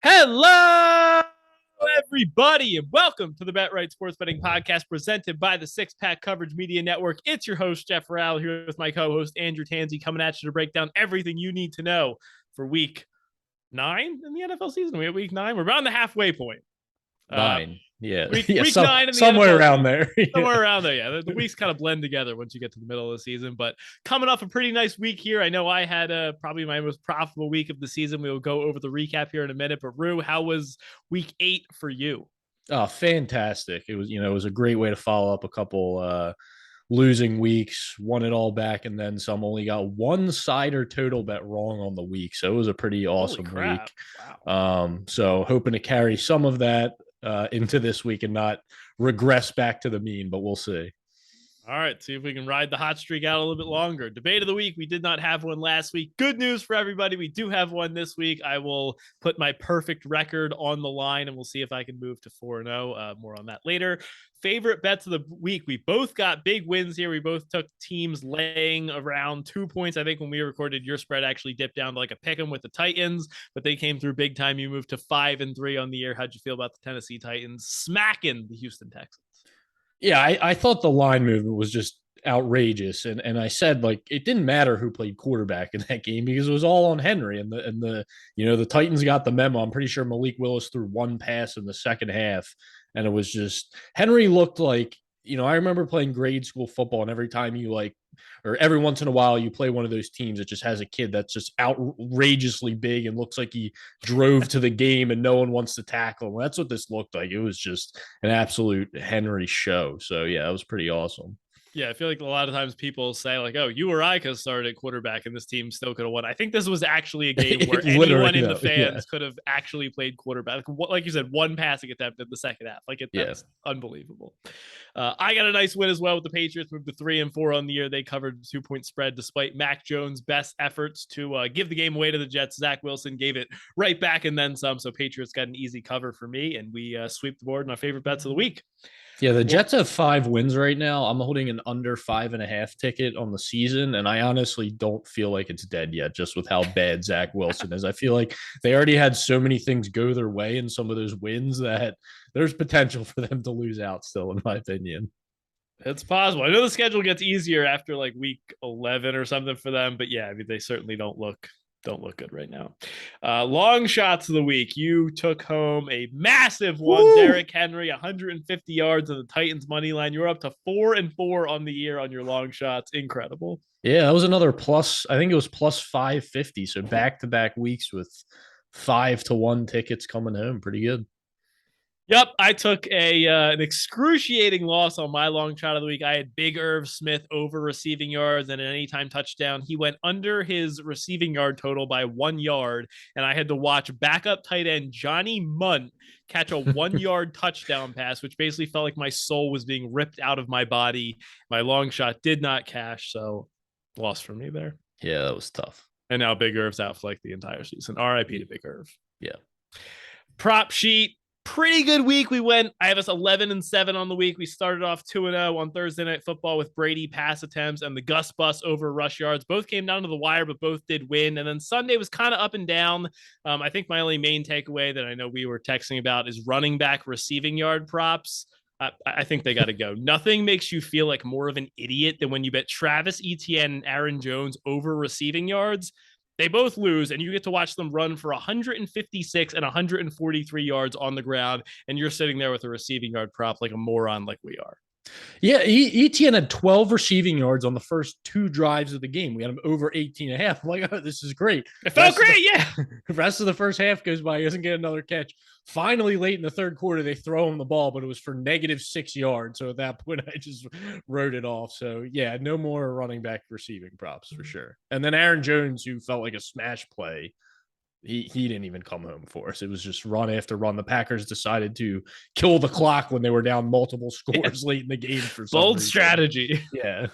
Hello, everybody, and welcome to the Bet Right Sports Betting Podcast presented by the Six Pack Coverage Media Network. It's your host, Jeff Rowell, here with my co-host, Andrew Tanzi, coming at you to break down everything you need to know for week 9 in the NFL season. We're at week 9. We're around the halfway point. Nine. Yeah. Week 9 in the somewhere NFL around season. there. Somewhere around there, yeah. The weeks kind of blend together once you get to the middle of the season. But coming off a pretty nice week here. I know I had probably my most profitable week of the season. We will go over the recap here in a minute. But Rue, how was week 8 for you? Oh, fantastic. It was a great way to follow up a couple losing weeks, won it all back, and then some. Only got one side or total bet wrong on the week. So it was a pretty awesome week. Wow. So hoping to carry some of that into this week and not regress back to the mean, but we'll see. All right, see if we can ride the hot streak out a little bit longer. Debate of the week. We did not have one last week. Good news for everybody. We do have one this week. I will put my perfect record on the line, and we'll see if I can move to 4-0. More on that later. Favorite bets of the week. We both got big wins here. We both took teams laying around 2 points. I think when we recorded, your spread actually dipped down to like a pick 'em with the Titans, but they came through big time. You moved to 5-3 on the year. How'd you feel about the Tennessee Titans smacking the Houston Texans? Yeah, I thought the line movement was just outrageous, and I said like it didn't matter who played quarterback in that game because it was all on Henry and the Titans got the memo. I'm pretty sure Malik Willis threw one pass in the second half, and it was just Henry looked like I remember playing grade school football, and every time or every once in a while you play one of those teams that just has a kid that's just outrageously big and looks like he drove to the game and no one wants to tackle him. That's what this looked like. It was just an absolute Henry show. So yeah, it was pretty awesome. Yeah, I feel like a lot of times people say like, "Oh, you or I could start at quarterback, and this team still could have won." I think this was actually a game where anyone in the fans could have actually played quarterback. Like you said, one passing attempt in the second half. That's unbelievable. I got a nice win as well with the Patriots. Moved to 3-4 on the year. They covered 2-point spread despite Mac Jones' best efforts to give the game away to the Jets. Zach Wilson gave it right back and then some. So Patriots got an easy cover for me, and we sweep the board in our favorite bets of the week. Yeah, the Jets have 5 wins right now. I'm holding an under 5.5 ticket on the season, and I honestly don't feel like it's dead yet, just with how bad Zach Wilson is. I feel like they already had so many things go their way in some of those wins that there's potential for them to lose out still, in my opinion. It's possible. I know the schedule gets easier after like week 11 or something for them, but yeah, I mean, they certainly don't look good right now. Long shots of the week. You took home a massive one. Woo! Derrick Henry, 150 yards on the Titans money line. You're up to 4-4 on the year on your long shots. Incredible. Yeah, that was another plus. I think it was plus 550. So back-to-back weeks with 5-1 tickets coming home. Pretty good. Yep, I took an excruciating loss on my long shot of the week. I had Big Irv Smith over receiving yards and an anytime touchdown. He went under his receiving yard total by 1 yard, and I had to watch backup tight end Johnny Munt catch a 1 yard touchdown pass, which basically felt like my soul was being ripped out of my body. My long shot did not cash, so loss for me there. Yeah, that was tough. And now Big Irv's out for like the entire season. RIP to Big Irv. Yeah. Prop sheet. Pretty good week. I have us 11-7 on the week. We started off 2-0 on Thursday Night Football with Brady pass attempts and the Gus Bus over rush yards. Both came down to the wire, but both did win. And then Sunday was kind of up and down. I think my only main takeaway that I know we were texting about is running back receiving yard props. I think they got to go. Nothing makes you feel like more of an idiot than when you bet Travis Etienne and Aaron Jones over receiving yards. They both lose, and you get to watch them run for 156 and 143 yards on the ground, and you're sitting there with a receiving yard prop like a moron like we are. Yeah, Etienne had 12 receiving yards on the first 2 drives of the game. We had him over 18.5. I'm like, oh, this is great. It felt great, yeah. The rest of the first half goes by. He doesn't get another catch. Finally, late in the third quarter, they throw him the ball, but it was for -6 yards. So at that point, I just wrote it off. So, yeah, no more running back receiving props for sure. And then Aaron Jones, who felt like a smash play, he didn't even come home for us. It was just run after run. The Packers decided to kill the clock when they were down multiple scores late in the game for some bold reason. Strategy. Yeah.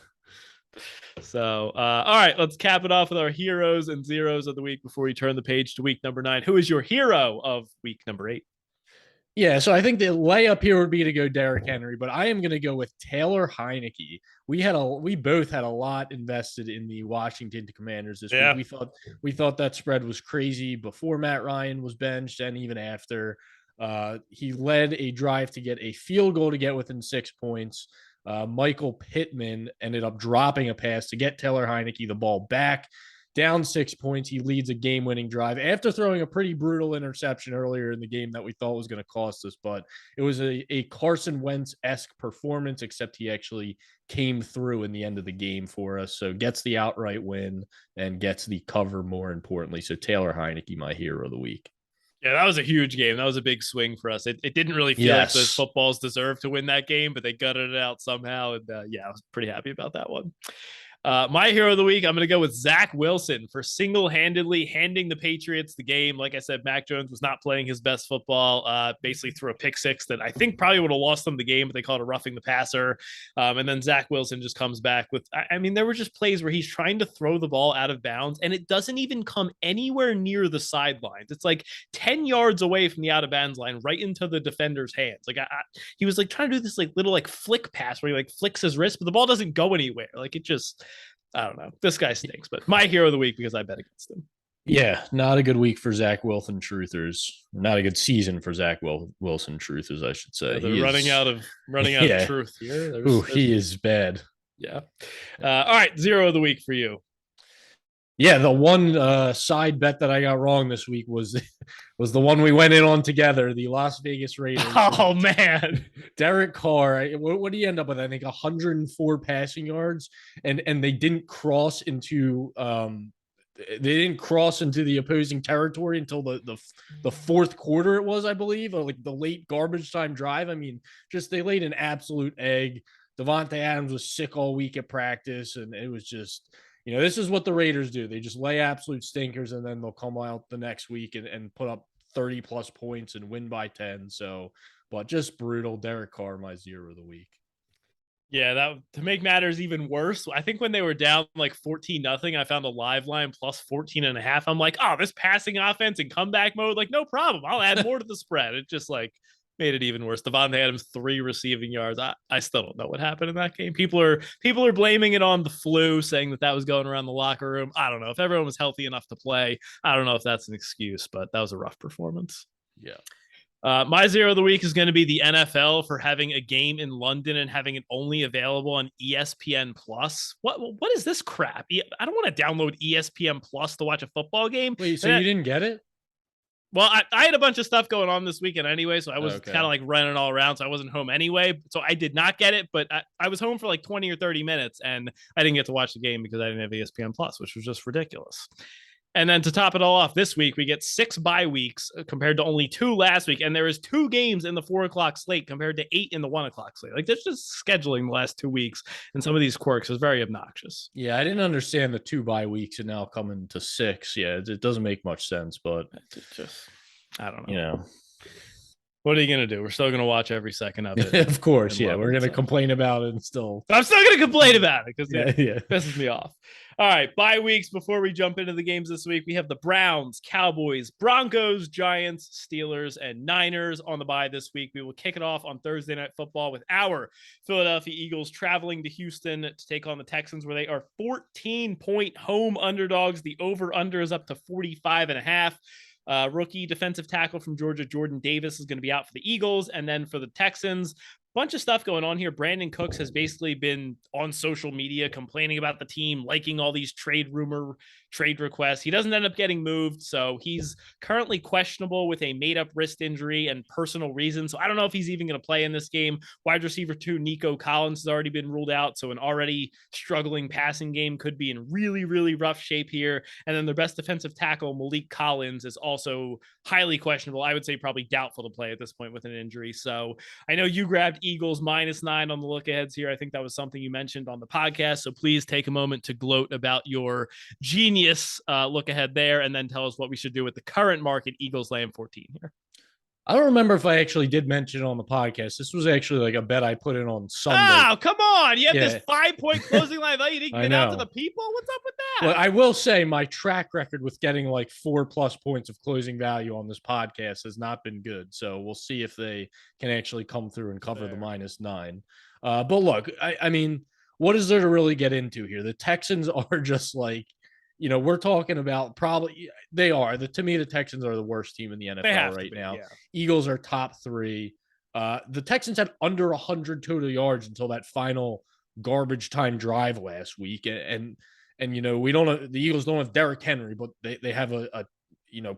So, all right, let's cap it off with our heroes and zeros of the week before we turn the page to week number 9. Who is your hero of week number 8? Yeah, so I think the layup here would be to go Derrick Henry, but I am going to go with Taylor Heineke. We both had a lot invested in the Washington Commanders this week. Yeah. We thought that spread was crazy before Matt Ryan was benched and even after. He led a drive to get a field goal to get within 6 points. Michael Pittman ended up dropping a pass to get Taylor Heineke the ball back. Down 6 points, he leads a game-winning drive after throwing a pretty brutal interception earlier in the game that we thought was going to cost us. But it was a Carson Wentz-esque performance, except he actually came through in the end of the game for us. So gets the outright win and gets the cover, more importantly. So Taylor Heineke, my hero of the week. Yeah, that was a huge game. That was a big swing for us. It didn't really feel like the footballs deserved to win that game, but they gutted it out somehow. And yeah, I was pretty happy about that one. My hero of the week, I'm going to go with Zach Wilson for single-handedly handing the Patriots the game. Like I said, Mac Jones was not playing his best football, basically threw a pick six that I think probably would have lost them the game, but they called it roughing the passer. And then Zach Wilson just comes back with, I mean, there were just plays where he's trying to throw the ball out of bounds, and it doesn't even come anywhere near the sidelines. It's like 10 yards away from the out of bounds line, right into the defender's hands. Like he was like trying to do this like little like flick pass where he like flicks his wrist, but the ball doesn't go anywhere. Like it just, I don't know. This guy stinks, but my hero of the week because I bet against him. Yeah, not a good week for Zach Wilson truthers. Not a good season for Zach Wilson truthers, I should say. Yeah, they're running out of truth here. He is bad. Yeah. All right, zero of the week for you. Yeah, the one side bet that I got wrong this week was the one we went in on together, the Las Vegas Raiders. Oh man, Derek Carr. What did he end up with? I think 104 passing yards, and they didn't cross into the opposing territory until the fourth quarter. It was, I believe, or like the late garbage time drive. I mean, just they laid an absolute egg. Davante Adams was sick all week at practice, and it was just. This is what the Raiders do. They just lay absolute stinkers, and then they'll come out the next week and put up 30-plus points and win by 10. So, but just brutal. Derek Carr, my zero of the week. Yeah, that to make matters even worse, I think when they were down like 14-0, I found a live line plus 14.5. I'm like, oh, this passing offense in comeback mode, like no problem. I'll add more to the spread. It just like made it even worse. Davante Adams 3 receiving yards. I still don't know what happened in that game. People are blaming it on the flu, saying that was going around the locker room. I don't know if everyone was healthy enough to play. I don't know if that's an excuse, but that was a rough performance. Yeah. My zero of the week is going to be the NFL for having a game in London and having it only available on ESPN Plus. What is this crap? I don't want to download ESPN Plus to watch a football game. Wait, so you didn't get it? Well, I had a bunch of stuff going on this weekend anyway, so I was kind of like running all around, so I wasn't home anyway. So I did not get it, but I was home for like 20 or 30 minutes, and I didn't get to watch the game because I didn't have ESPN Plus, which was just ridiculous. And then to top it all off, this week we get 6 bye weeks compared to only 2 last week, and there is 2 games in the 4 o'clock slate compared to 8 in the 1 o'clock slate. Like that's just scheduling the last 2 weeks, and some of these quirks is very obnoxious. Yeah, I didn't understand the 2 bye weeks and now coming to 6. Yeah, it doesn't make much sense, but it's just I don't know. What are you going to do? We're still going to watch every second of it. Of course, yeah. We're going to complain about it and still. I'm still going to complain about it because it pisses me off. All right, bye weeks before we jump into the games this week. We have the Browns, Cowboys, Broncos, Giants, Steelers, and Niners on the bye this week. We will kick it off on Thursday Night Football with our Philadelphia Eagles traveling to Houston to take on the Texans, where they are 14-point home underdogs. The over-under is up to 45.5. Rookie defensive tackle from Georgia, Jordan Davis, is going to be out for the Eagles. And then for the Texans, bunch of stuff going on here. Brandon Cooks has basically been on social media complaining about the team, liking all these trade requests. He doesn't end up getting moved, so he's currently questionable with a made-up wrist injury and personal reasons. So I don't know if he's even going to play in this game. Wide receiver 2, Nico Collins, has already been ruled out, so an already struggling passing game could be in really, really rough shape here. And then their best defensive tackle, Malik Collins, is also highly questionable. I would say probably doubtful to play at this point with an injury. So I know you grabbed Eagles -9 on the look aheads here. I think that was something you mentioned on the podcast. So please take a moment to gloat about your genius look ahead there, and then tell us what we should do with the current market. Eagles laying 14 here. I don't remember if I actually did mention it on the podcast. This was actually like a bet I put in on Sunday. Oh, come on. You have this Yeah, 5-point closing line. I thought you didn't I get out to the know. people. What's up with Well, that? I will say my track record with getting like 4+ points of closing value on this podcast has not been good. So we'll see if they can actually come through and cover the Fair. -9. But look, I mean, what is there to really get into here? The Texans are just like, we're talking about probably they are. To me, the Texans are the worst team in the They NFL have to right be. now. Yeah. Eagles are top 3. The Texans had under 100 total yards until that final garbage time drive last week, and we don't the Eagles don't have Derrick Henry, but they have a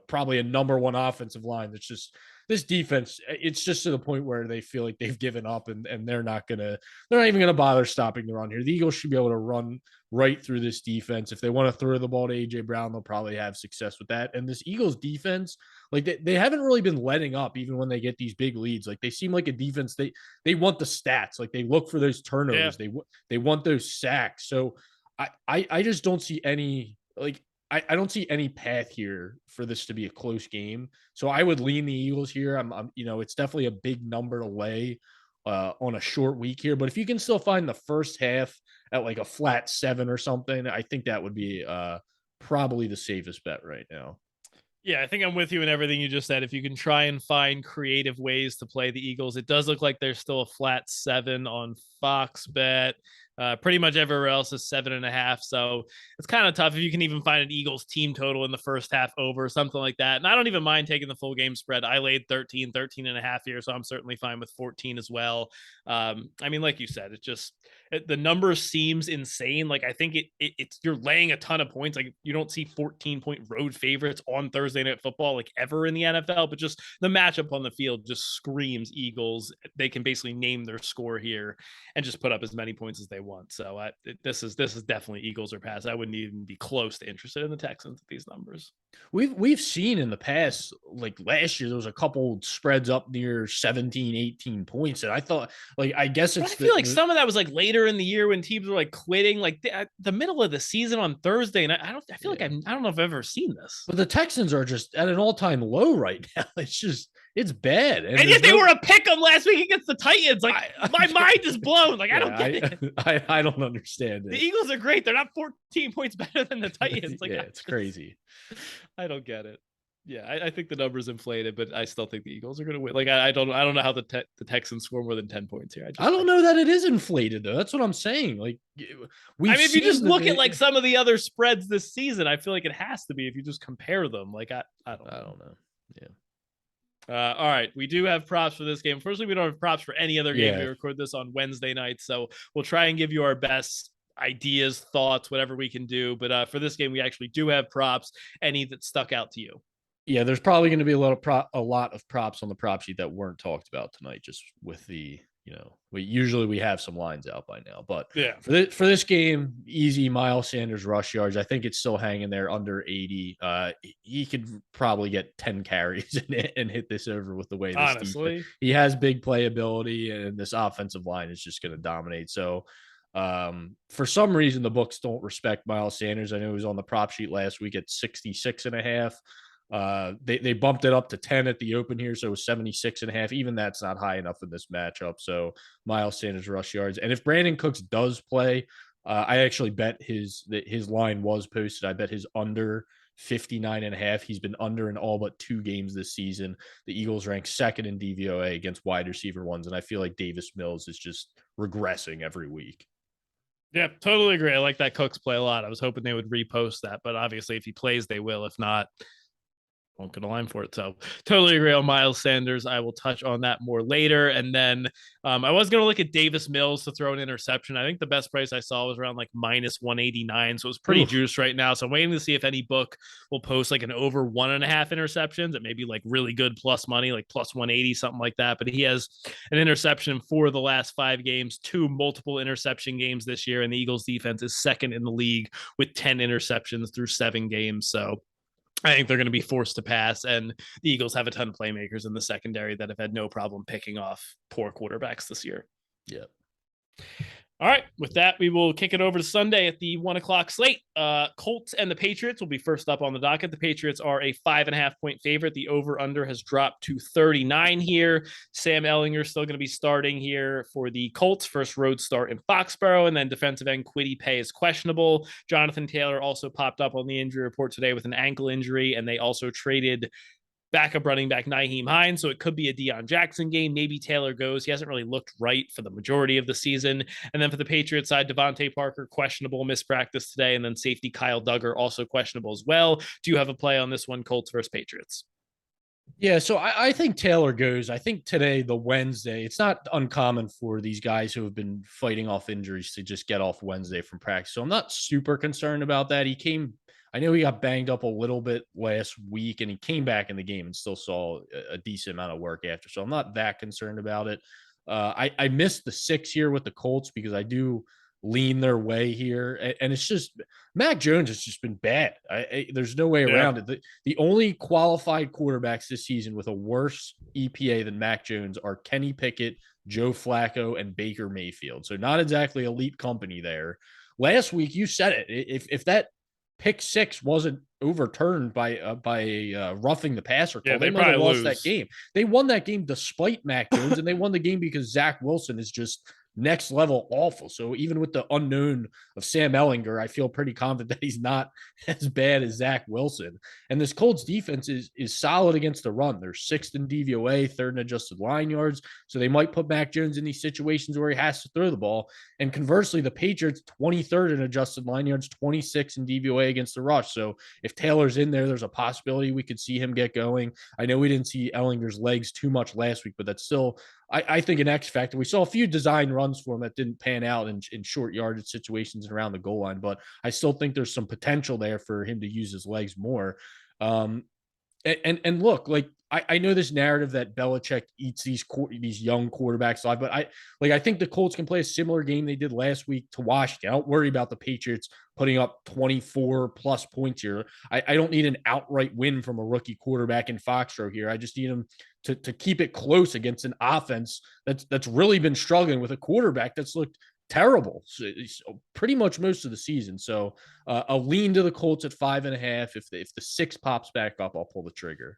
probably a number one offensive line that's just this defense. It's just to the point where they feel like they've given up and they're not even gonna bother stopping the run here. The Eagles should be able to run right through this defense. If they want to throw the ball to AJ Brown, they'll probably have success with that. And this Eagles defense, like they haven't really been letting up even when they get these big leads. Like they seem like a defense they want the stats. Like they look for those turnovers. Yeah. They want those sacks. So I just don't see any I don't see any path here for this to be a close game. So I would lean the Eagles here. I'm it's definitely a big number to lay on a short week here. But if you can still find the first half at like a flat 7 or something, I think that would be probably the safest bet right now. Yeah, I think I'm with you in everything you just said. If you can try and find creative ways to play the Eagles, it does look like there's still a flat 7 on Fox Bet. Pretty much everywhere else is 7.5. So it's kind of tough if you can even find an Eagles team total in the first half over something like that. And I don't even mind taking the full game spread. I laid 13.5 here, so I'm certainly fine with 14 as well. I mean, like you said, the number seems insane. Like I think it's you're laying a ton of points. Like you don't see 14-point road favorites on Thursday Night Football like ever in the NFL, but just the matchup on the field just screams Eagles. They can basically name their score here and just put up as many points as they want. So this is definitely Eagles or pass. I wouldn't even be close to interested in the Texans at these numbers. We've seen in the past, like last year, there was a couple spreads up near 17, 18 points. And I thought, like, I guess I it's feel like some of that was like later in the year when teams were like quitting, like the middle of the season on Thursday. And I feel like I don't know if I've ever seen this. But the Texans are just at an all-time low right now. It's bad. And yet they were a pick 'em last week against the Titans. Like my mind is blown. Like I don't get it. I don't understand it. The Eagles are great. They're not 14 points better than the Titans. Like yeah, it's crazy. I don't get it. Yeah, I think the number's inflated, but I still think the Eagles are going to win. Like I don't know how the Texans score more than 10 points here. I don't know that it is inflated though. That's what I'm saying. Like if you just look at like some of the other spreads this season, I feel like it has to be if you just compare them. Like I don't know. Yeah. All right, we do have props for this game. Firstly, we don't have props for any other game. Yeah. We record this on Wednesday night, so we'll try and give you our best ideas, thoughts, whatever we can do. But for this game, we actually do have props. Any that stuck out to you? Yeah, there's probably going to be a lot of props on the prop sheet that weren't talked about tonight, just with the we have some lines out by now, but yeah, for this game, easy Miles Sanders rush yards. I think it's still hanging there under 80. He could probably get 10 carries and hit this over with the way this honestly he has big playability, and this offensive line is just going to dominate. So for some reason, the books don't respect Miles Sanders. I know he was on the prop sheet last week at 66.5. They bumped it up to 10 at the open here, so it was 76.5. Even that's not high enough in this matchup. So Miles Sanders rush yards. And if Brandin Cooks does play, I actually bet his line was posted. I bet his under 59.5. He's been under in all but 2 games this season. The Eagles rank second in DVOA against wide receiver ones, and I feel like Davis Mills is just regressing every week. Yeah, totally agree. I like that Cooks play a lot. I was hoping they would repost that, but obviously if he plays, they will. If not, won't get a line for it. So totally agree on Miles Sanders. I will touch on that more later. And then I was going to look at Davis Mills to throw an interception. I think the best price I saw was around like -189. So it was pretty juiced right now. So I'm waiting to see if any book will post like an over 1.5 interceptions. It may be like really good plus money, like +180, something like that. But he has an interception for the last 5 games, 2 multiple interception games this year. And the Eagles defense is second in the league with 10 interceptions through 7 games. So I think they're going to be forced to pass, and the Eagles have a ton of playmakers in the secondary that have had no problem picking off poor quarterbacks this year. Yeah. All right. With that, we will kick it over to Sunday at the 1:00 slate. Colts and the Patriots will be first up on the docket. The Patriots are a 5.5-point favorite. The over/under has dropped to 39 here. Sam Ehlinger still going to be starting here for the Colts. First road start in Foxborough, and then defensive end Kwity Paye is questionable. Jonathan Taylor also popped up on the injury report today with an ankle injury, and they also traded backup running back Nyheim Hines. So it could be a Deion Jackson game. Maybe Taylor goes. He hasn't really looked right for the majority of the season. And then for the Patriots side, Devontae Parker, questionable, mispractice today. And then safety Kyle Duggar, also questionable as well. Do you have a play on this one, Colts versus Patriots? Yeah, so I think Taylor goes. I think today, the Wednesday, it's not uncommon for these guys who have been fighting off injuries to just get off Wednesday from practice. So I'm not super concerned about that. I know he got banged up a little bit last week, and he came back in the game and still saw a decent amount of work after. So I'm not that concerned about it. I missed the 6 here with the Colts because I do lean their way here, and it's just Mac Jones has just been bad. There's no way around it. The only qualified quarterbacks this season with a worse EPA than Mac Jones are Kenny Pickett, Joe Flacco, and Baker Mayfield. So not exactly elite company there. Last week, you said it. If that pick six wasn't overturned by roughing the passer call, they might have lost that game. They won that game despite Mac Jones, and they won the game because Zach Wilson is just next level awful. So even with the unknown of Sam Ehlinger, I feel pretty confident that he's not as bad as Zach Wilson. And this Colts defense is solid against the run. They're 6th in DVOA, 3rd in adjusted line yards. So they might put Mac Jones in these situations where he has to throw the ball. And conversely, the Patriots 23rd in adjusted line yards, 26 in DVOA against the rush. So if Taylor's in there, there's a possibility we could see him get going. I know we didn't see Ehlinger's legs too much last week, but that's still, I think, an X factor. We saw a few design runs for him that didn't pan out in short yardage situations around the goal line, but I still think there's some potential there for him to use his legs more. And look, like I know this narrative that Belichick eats these young quarterbacks alive, but I think the Colts can play a similar game they did last week to Washington. I don't worry about the Patriots putting up 24 plus points here. I don't need an outright win from a rookie quarterback in Foxborough here. I just need them to keep it close against an offense that's really been struggling with a quarterback that's looked terrible pretty much most of the season. So a lean to the Colts at 5.5. If the 6 pops back up, I'll pull the trigger.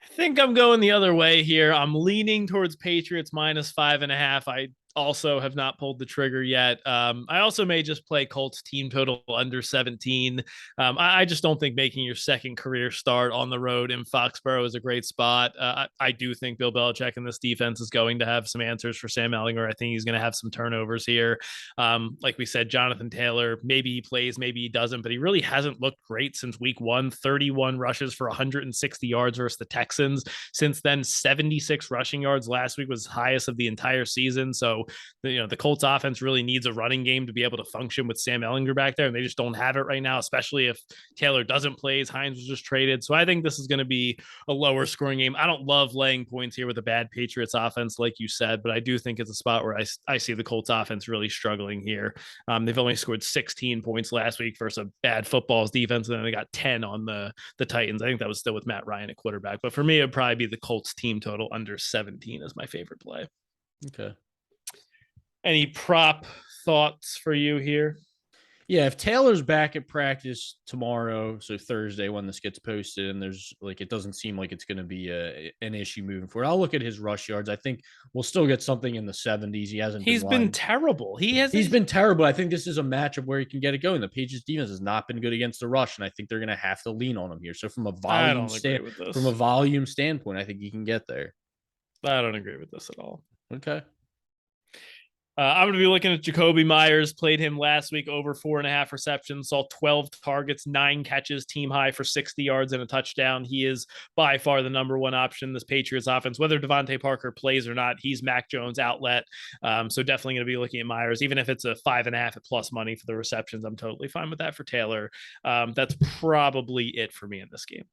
I think I'm going the other way here. I'm leaning towards Patriots minus 5.5. I also have not pulled the trigger yet. I also may just play Colts team total under 17. I just don't think making your second career start on the road in Foxborough is a great spot. I do think Bill Belichick and this defense is going to have some answers for Sam Ehlinger. I think he's going to have some turnovers here. Like we said, Jonathan Taylor, maybe he plays, maybe he doesn't, but he really hasn't looked great since week 1. 31 rushes for 160 yards versus the Texans. Since then, 76 rushing yards. Last week was highest of the entire season. So the Colts offense really needs a running game to be able to function with Sam Ehlinger back there, and they just don't have it right now, especially if Taylor doesn't play. Hines was just traded. So I think this is going to be a lower scoring game. I don't love laying points here with a bad Patriots offense, like you said, but I do think it's a spot where I see the Colts offense really struggling here. They've only scored 16 points last week versus a bad football's defense, and then they got 10 on the Titans. I think that was still with Matt Ryan at quarterback. But for me, it'd probably be the Colts team total under 17 as my favorite play. Okay. Any prop thoughts for you here? Yeah, if Taylor's back at practice tomorrow, so Thursday when this gets posted, and it doesn't seem like it's going to be an issue moving forward, I'll look at his rush yards. I think we'll still get something in the 70s. He's been terrible. He's been terrible. I think this is a matchup where he can get it going. The Patriots defense has not been good against the rush, and I think they're going to have to lean on him here. So from a volume standpoint, I think he can get there. I don't agree with this at all. Okay. I'm going to be looking at Jakobi Meyers. Played him last week, over 4.5 receptions, saw 12 targets, 9 catches, team high for 60 yards and a touchdown. He is by far the number one option in this Patriots offense. Whether Devontae Parker plays or not, he's Mac Jones' outlet. So definitely going to be looking at Meyers. Even if it's a 5.5 at plus money for the receptions, I'm totally fine with that for Taylor. That's probably it for me in this game.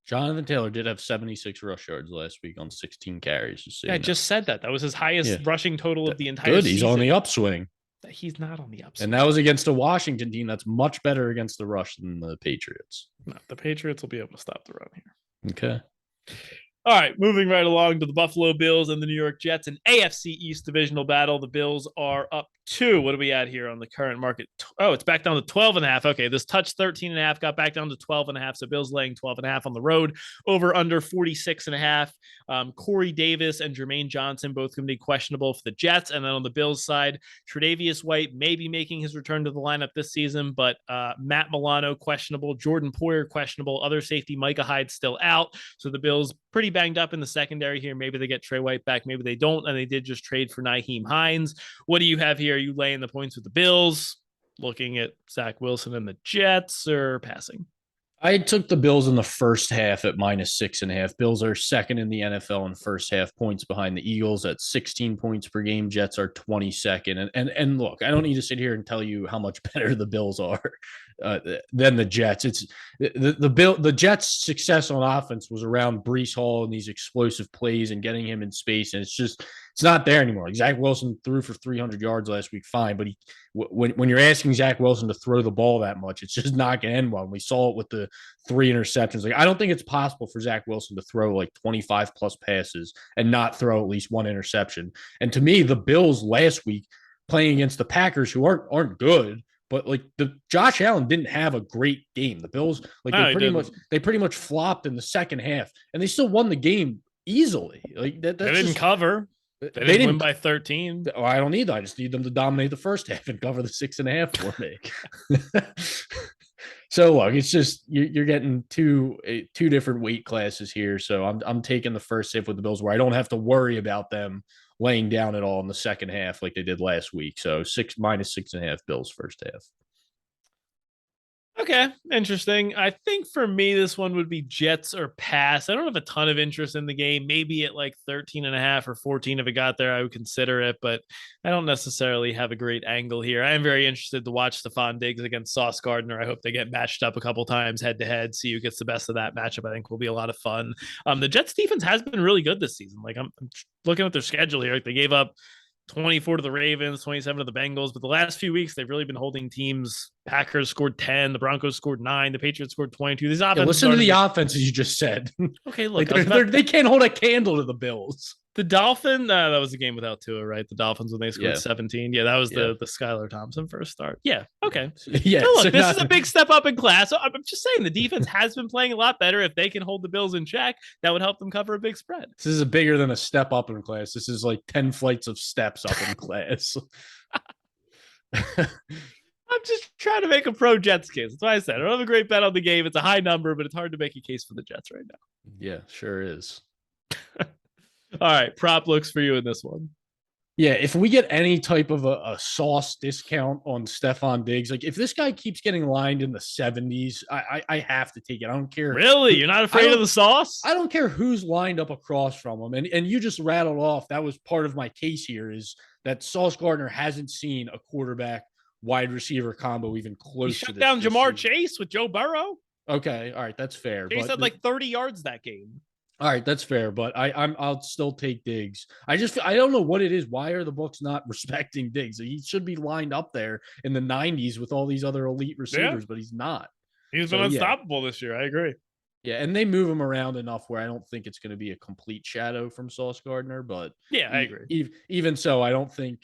Jonathan Taylor did have 76 rush yards last week on 16 carries. I just said that. That was his highest rushing total of the entire season. He's on the upswing. He's not on the upswing. And that was against a Washington team that's much better against the rush than the Patriots. No, the Patriots will be able to stop the run here. Okay. All right, moving right along to the Buffalo Bills and the New York Jets, an AFC East divisional battle. The Bills are up 2. What are we at here on the current market? Oh, it's back down to 12.5. Okay, this touched 13.5, got back down to 12.5. So Bills laying 12.5 on the road, over under 46.5. Corey Davis and Jermaine Johnson both going to be questionable for the Jets. And then on the Bills side, Tre'Davious White may be making his return to the lineup this season, but Matt Milano questionable, Jordan Poyer questionable, other safety Micah Hyde still out. So the Bills pretty banged up in the secondary here. Maybe they get Trey White back, maybe they don't, and they did just trade for Nyheim Hines. What do you have here? Are you laying the points with the Bills, looking at Zach Wilson and the Jets, or passing? I took the Bills in the first half at -6.5. Bills are second in the NFL in first half points behind the Eagles at 16 points per game. Jets are 22nd. And look, I don't need to sit here and tell you how much better the Bills are than the Jets. It's the Jets' success on offense was around Breece Hall and these explosive plays and getting him in space, and it's not there anymore. Like Zach Wilson threw for 300 yards last week, fine, but when you're asking Zach Wilson to throw the ball that much, it's just not going to end well. We saw it with the 3 interceptions. Like I don't think it's possible for Zach Wilson to throw like 25 plus passes and not throw at least 1 interception. And to me, the Bills last week playing against the Packers, who aren't good, but like the Josh Allen didn't have a great game. The Bills they pretty much flopped in the second half, and they still won the game easily. Like they didn't cover. They didn't win by 13. Oh, I don't need that. I just need them to dominate the first half and cover the 6.5 for me. So look, it's just you're getting two different weight classes here. So I'm taking the first half with the Bills, where I don't have to worry about them laying down at all in the second half like they did last week. So -6.5 Bills first half. Okay, interesting. I think for me, this one would be Jets or pass. I don't have a ton of interest in the game. Maybe at like 13.5 or 14, if it got there, I would consider it, but I don't necessarily have a great angle here. I am very interested to watch Stephon Diggs against Sauce Gardner. I hope they get matched up a couple times head to head, see who gets the best of that matchup. I think will be a lot of fun. The Jets defense has been really good this season. Like I'm looking at their schedule here. Like they gave up 24 to the Ravens, 27 to the Bengals. But the last few weeks, they've really been holding teams. Packers scored 10, the Broncos scored 9, the Patriots scored 22. These offenses. Listen to the offenses you just said. Okay, look, like they can't hold a candle to the Bills. The Dolphins, that was the game without Tua, right? The Dolphins when they scored 17. Yeah, that was the Skylar Thompson first start. Yeah, okay. Yeah, so look, this is a big step up in class. So I'm just saying the defense has been playing a lot better. If they can hold the Bills in check, that would help them cover a big spread. This is bigger than a step up in class. This is like 10 flights of steps up in class. I'm just trying to make a pro Jets case. That's why I said I don't have a great bet on the game. It's a high number, but it's hard to make a case for the Jets right now. Yeah, sure is. All right, prop looks for you in this one. Yeah, if we get any type of a sauce discount on Stephon Diggs, like if this guy keeps getting lined in the 70s, I have to take it. I don't care. Really? You're not afraid of the sauce? I don't care who's lined up across from him. And you just rattled off, that was part of my case here, is that Sauce Gardner hasn't seen a quarterback wide receiver combo even close to this. Shut down Jamar Chase with Joe Burrow. Okay, all right, that's fair. Chase had like 30 yards that game. All right, that's fair, but I'll still take Diggs. I don't know what it is. Why are the books not respecting Diggs? He should be lined up there in the 90s with all these other elite receivers, but he's not. He's been unstoppable this year. I agree. Yeah, and they move him around enough where I don't think it's going to be a complete shadow from Sauce Gardner, but yeah, I agree. Even so, I don't think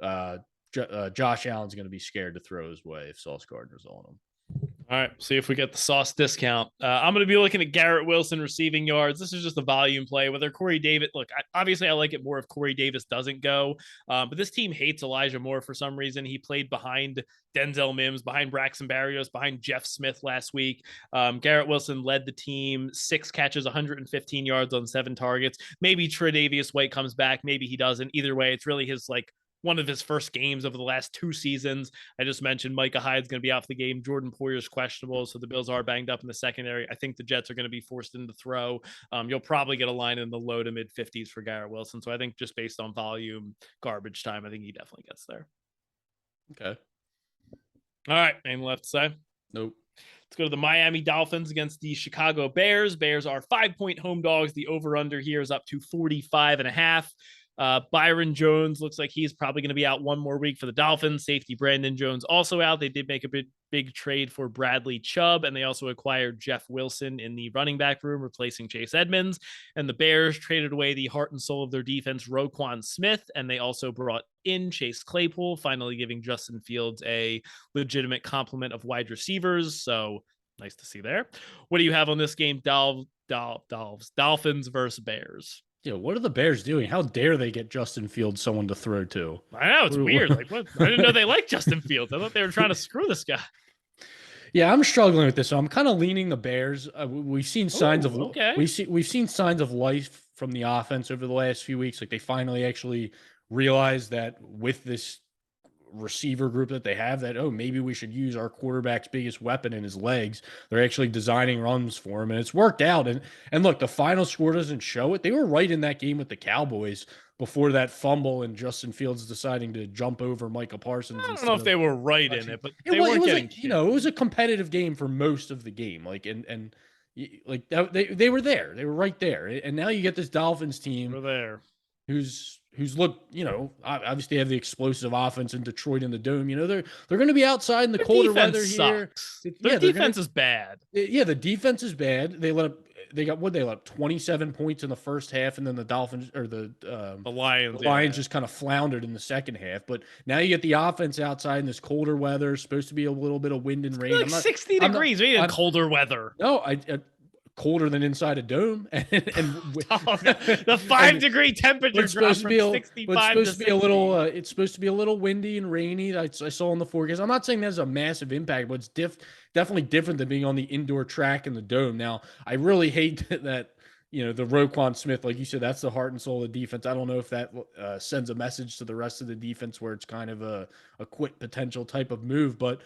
Josh Allen's going to be scared to throw his way if Sauce Gardner's on him. All right, see if we get the sauce discount. I'm going to be looking at Garrett Wilson receiving yards. This is just a volume play. Whether Corey Davis, obviously I like it more if Corey Davis doesn't go, but this team hates Elijah Moore for some reason. He played behind Denzel Mims, behind Braxton Berrios, behind Jeff Smith last week. Garrett Wilson led the team, 6 catches, 115 yards on 7 targets. Maybe Tre'Davious White comes back. Maybe he doesn't. Either way, it's really his one of his first games over the last 2 seasons. I just mentioned Micah Hyde's going to be off the game. Jordan Poyer's questionable, so the Bills are banged up in the secondary. I think the Jets are going to be forced into throw. You'll probably get a line in the low to mid 50s for Garrett Wilson. So I think just based on volume, garbage time, I think he definitely gets there. Okay. All right. Anything left to say? Nope. Let's go to the Miami Dolphins against the Chicago Bears. Bears are 5-point home dogs. The over-under here is up to 45.5. Byron Jones looks like he's probably going to be out one more week for the Dolphins. Safety Brandon Jones also out. They did make a bit big trade for Bradley Chubb, and they also acquired Jeff Wilson in the running back room, replacing Chase Edmonds. And the Bears traded away the heart and soul of their defense, Roquan Smith, and they also brought in Chase Claypool, finally giving Justin Fields a legitimate complement of wide receivers. So nice to see there. What do you have on this game? Dolphins versus Bears. Yeah, what are the Bears doing? How dare they get Justin Fields someone to throw to? I know, it's weird. Like, what? I didn't know they liked Justin Fields. I thought they were trying to screw this guy. Yeah, I'm struggling with this. So I'm kind of leaning the Bears. We've seen signs of we've seen signs of life from the offense over the last few weeks. Like they finally actually realized that with this receiver group that they have, that maybe we should use our quarterback's biggest weapon in his legs. They're actually designing runs for him, and it's worked out. And look, the final score doesn't show it. They were right in that game with the Cowboys before that fumble and Justin Fields deciding to jump over Micah Parsons. I don't know if they were right in it, but it was a competitive game for most of the game. Like and like they were there. They were right there. And now you get this Dolphins team there who's looked, obviously they have the explosive offense in Detroit in the Dome. They're going to be outside in the colder weather sucks. Here. Their defense is bad. Yeah, the defense is bad. They let up 27 points in the first half, and then the Dolphins or the Lions just kind of floundered in the second half. But now you get the offense outside in this colder weather. Supposed to be a little bit of wind and rain. Like 60 degrees. We need colder weather. No, colder than inside a dome, and the 5-degree temperature drop from 65 to 60. It's supposed to be a little windy and rainy. I saw in the forecast. I'm not saying there's a massive impact, but it's definitely different than being on the indoor track in the dome. Now, I really hate that. The Roquan Smith, like you said, that's the heart and soul of the defense. I don't know if that sends a message to the rest of the defense where it's kind of a quit potential type of move, but.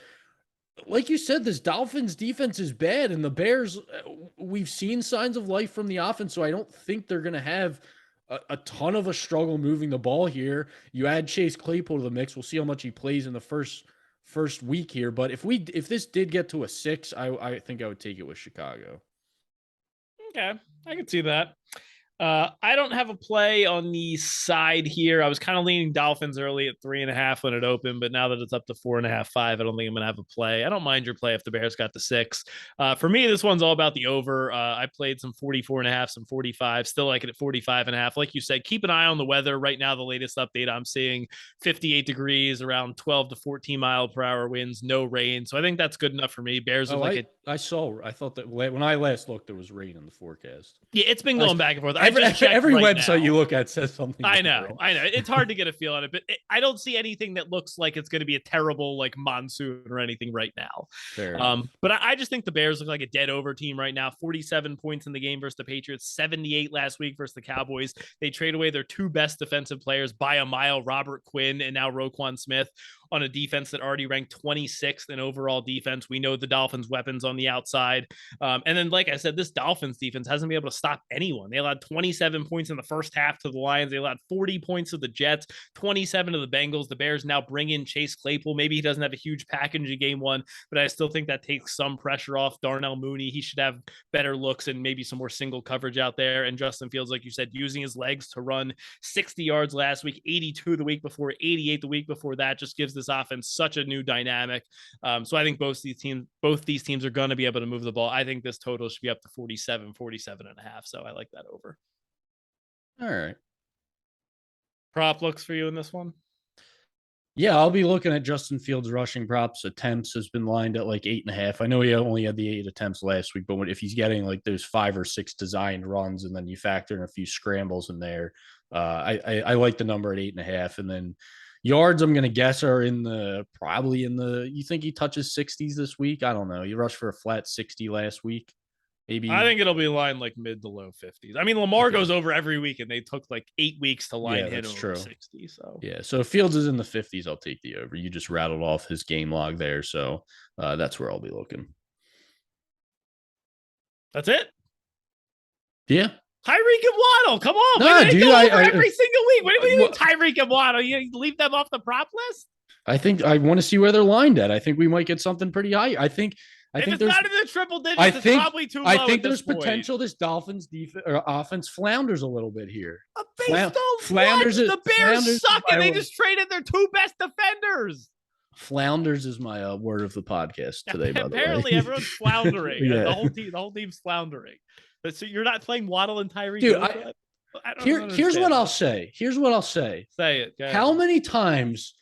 Like you said, this Dolphins defense is bad, and the Bears, we've seen signs of life from the offense, so I don't think they're going to have a ton of a struggle moving the ball here. You add Chase Claypool to the mix. We'll see how much he plays in the first week here, but if this did get to a 6, I think I would take it with Chicago. Okay, I can see that. I don't have a play on the side here. I was kind of leaning Dolphins early at 3.5 when it opened, but now that it's up to 4.5, 5, I don't think I'm going to have a play. I don't mind your play if the Bears got the 6. For me, this one's all about the over. I played some 44.5, some 45, still like it at 45.5. Like you said, keep an eye on the weather. Right now, the latest update, I'm seeing 58 degrees, around 12 to 14 mile per hour winds, no rain. So I think that's good enough for me. Bears are I thought that when I last looked, there was rain in the forecast. Yeah, it's been going back and forth. Every website you look at says something. I know. It's hard to get a feel on it, but I don't see anything that looks like it's going to be a terrible monsoon or anything right now. But I just think the Bears look like a dead over team right now. 47 points in the game versus the Patriots, 78 last week versus the Cowboys. They trade away their 2 best defensive players by a mile, Robert Quinn and now Roquan Smith, on a defense that already ranked 26th in overall defense. We know the Dolphins' weapons on the outside. And then, like I said, this Dolphins defense hasn't been able to stop anyone. They allowed 27 points in the first half to the Lions. They allowed 40 points to the Jets, 27 to the Bengals. The Bears now bring in Chase Claypool. Maybe he doesn't have a huge package in game 1, but I still think that takes some pressure off Darnell Mooney. He should have better looks and maybe some more single coverage out there. And Justin Fields, like you said, using his legs to run 60 yards last week, 82 the week before, 88 the week before that, just gives this offense such a new dynamic. So I think both these teams are going to be able to move the ball. I think this total should be up to 47 and a half. So I like that over. All right. Prop looks for you in this one? Yeah, I'll be looking at Justin Fields rushing props. Attempts has been lined at 8.5. I know he only had the 8 attempts last week, but if he's getting those 5 or 6 designed runs and then you factor in a few scrambles in there, I like the number at 8.5. And then yards, I'm going to guess, are probably in the, you think he touches 60s this week? I don't know. He rushed for a flat 60 last week. Maybe. I think it'll be lined mid to low 50s. I mean, Lamar goes over every week, and they took 8 weeks to line him over 60. So yeah, so if Fields is in the 50s, I'll take the over. You just rattled off his game log there, so that's where I'll be looking. That's it. Yeah. Tyreek and Waddle, come on! No, dude, every single week. What do you mean, Tyreek and Waddle? You leave them off the prop list? I think I want to see where they're lined at. I think we might get something pretty high. I think if it's not in the triple digits, it's probably too low. I think there's potential this Dolphins offense flounders a little bit here. Flounders. The Bears suck, and they just traded their 2 best defenders. Flounders is my word of the podcast today, by the way. Apparently, everyone's floundering. Yeah. The whole team's floundering. But so you're not playing Waddle and Tyreek? Dude, I don't here's what understand. I'll say. Here's what I'll say. Say it. Go ahead. How many times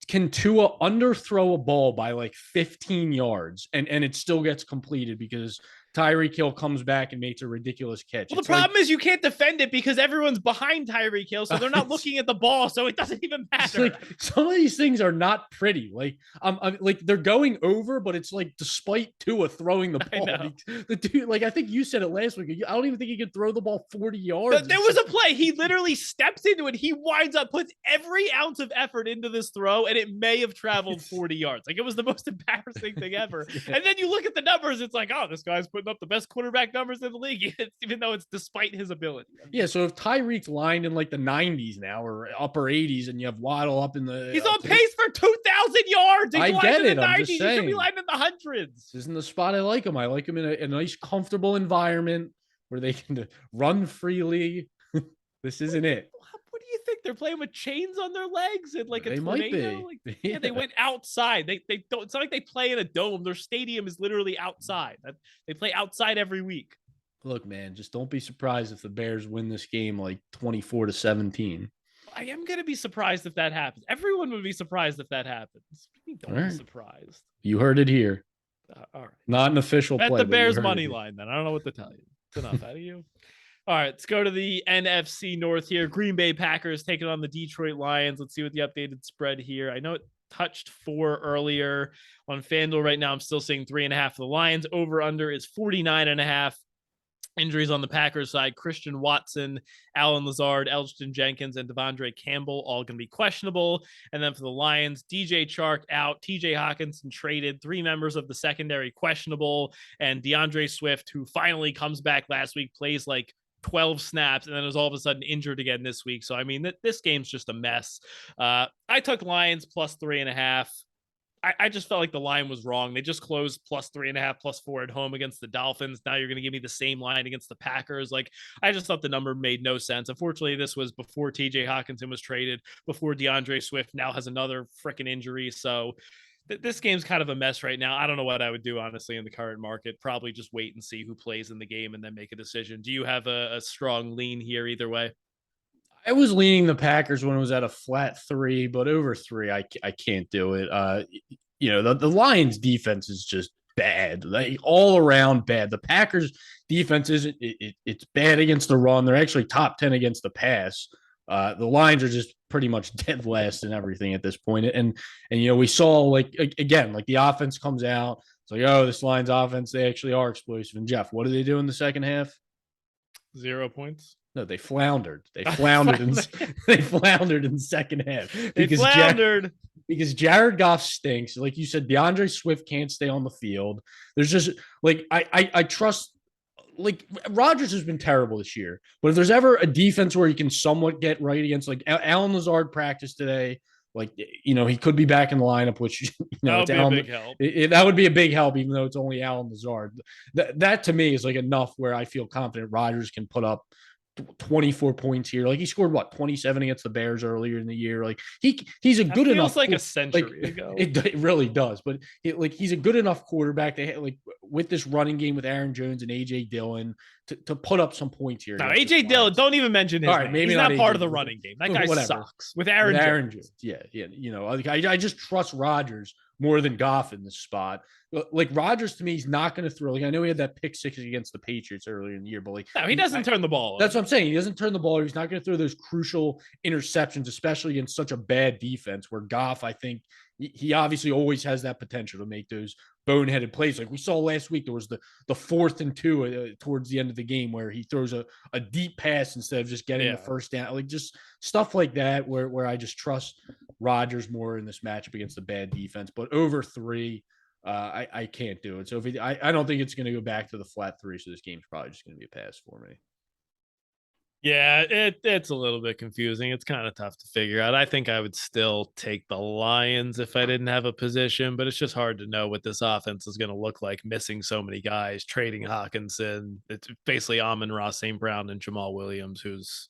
can Tua underthrow a ball by like 15 yards and it still gets completed because Tyreek Hill comes back and makes a ridiculous catch? Well, the problem is you can't defend it because everyone's behind Tyreek Hill, so they're not looking at the ball, so it doesn't even matter. Like, some of these things are not pretty. Like, I'm like they're going over, but it's like despite Tua throwing the ball. The dude, like I think you said it last week. I don't even think he could throw the ball 40 yards. There was a play. He literally steps into it. He winds up, puts every ounce of effort into this throw, and it may have traveled 40 yards. Like, it was the most embarrassing thing ever. Yeah. And then you look at the numbers, it's like, oh, this guy's putting up the best quarterback numbers in the league, even though it's despite his ability. Yeah, so if Tyreek's lined in like the 90s now or upper 80s, and you have Waddle up in the, he's on pace for 2,000 yards. I get it. I'm just saying. He should be lined in the hundreds. This isn't the spot I like him. I like him in a nice, comfortable environment where they can run freely. This isn't it. What do you think? They're playing with chains on their legs and like a tornado? Might be. Like, yeah, they went outside. They don't. It's not like they play in a dome. Their stadium is literally outside. They play outside every week. Look, man, just don't be surprised if the Bears win this game like 24-17. I am going to be surprised if that happens. Everyone would be surprised if that happens. Don't be surprised. You heard it here. All right. Not an official play. Bet the Bears money line then. I don't know what to tell you. It's enough out of you. All right, let's go to the NFC North here. Green Bay Packers taking on the Detroit Lions. Let's see what the updated spread here. I know it touched 4 earlier on FanDuel. Right now, I'm still seeing 3.5 for the Lions. Over under is 49.5. Injuries on the Packers side: Christian Watson, Allen Lazard, Elgton Jenkins, and Devondre Campbell all going to be questionable. And then for the Lions, DJ Chark out, TJ Hawkinson traded, 3 members of the secondary questionable, and DeAndre Swift, who finally comes back last week, plays like 12 snaps and then is all of a sudden injured again this week. So, I mean, this game's just a mess. I took Lions plus 3.5. I just felt like the line was wrong. They just closed plus 3.5, plus 4 at home against the Dolphins. Now you're going to give me the same line against the Packers. Like, I just thought the number made no sense. Unfortunately, this was before TJ Hawkinson was traded, before DeAndre Swift now has another freaking injury. So this game's kind of a mess right now. I don't know what I would do, honestly, in the current market. Probably just wait and see who plays in the game and then make a decision. Do you have a strong lean here either way? I was leaning the Packers when it was at a flat 3, but over 3, I can't do it. The Lions defense is just bad, like all around bad. The Packers defense isn't. It's bad against the run. They're actually top 10 against the pass. The Lions are just pretty much dead last in everything at this point. And we saw like again, like the offense comes out. It's like, oh, this Lions offense, they actually are explosive. And Jeff, what do they do in the second half? 0 points. No, they floundered. They floundered in the second half. Because Jared Goff stinks. Like you said, DeAndre Swift can't stay on the field. There's just like I trust. Like Rodgers has been terrible this year, but if there's ever a defense where you can somewhat get right against, like Allen Lazard practiced today, like he could be back in the lineup, which that would be a big help. That would be a big help, even though it's only Allen Lazard. That to me is like enough where I feel confident Rodgers can put up 24 points here. Like he scored 27 against the Bears earlier in the year. Like he's a good enough. Feels like a century ago. It really does. But he's a good enough quarterback. They like with this running game with Aaron Jones and AJ Dillon to put up some points here. No, AJ Dillon, don't even mention his name. Maybe he's not part of the running game. That guy sucks. With Aaron Jones. Yeah. I just trust Rodgers more than Goff in this spot. Like Rodgers to me, he's not going to throw. Like I know he had that pick 6 against the Patriots earlier in the year, but like no, he doesn't turn the ball. That's what I'm saying. He doesn't turn the ball. He's not going to throw those crucial interceptions, especially against such a bad defense. Where Goff, I think he obviously always has that potential to make those boneheaded plays. Like we saw last week, there was the 4th and 2 towards the end of the game where he throws a deep pass instead of just getting the first down. Like just stuff like that where I just trust Rodgers more in this matchup against the bad defense. But over 3. I can't do it. So I don't think it's going to go back to the flat 3. So this game's probably just going to be a pass for me. Yeah, it's a little bit confusing. It's kind of tough to figure out. I think I would still take the Lions if I didn't have a position, but it's just hard to know what this offense is going to look like, missing so many guys, trading Hawkinson. It's basically Amon-Ra St. Brown and Jamal Williams, who's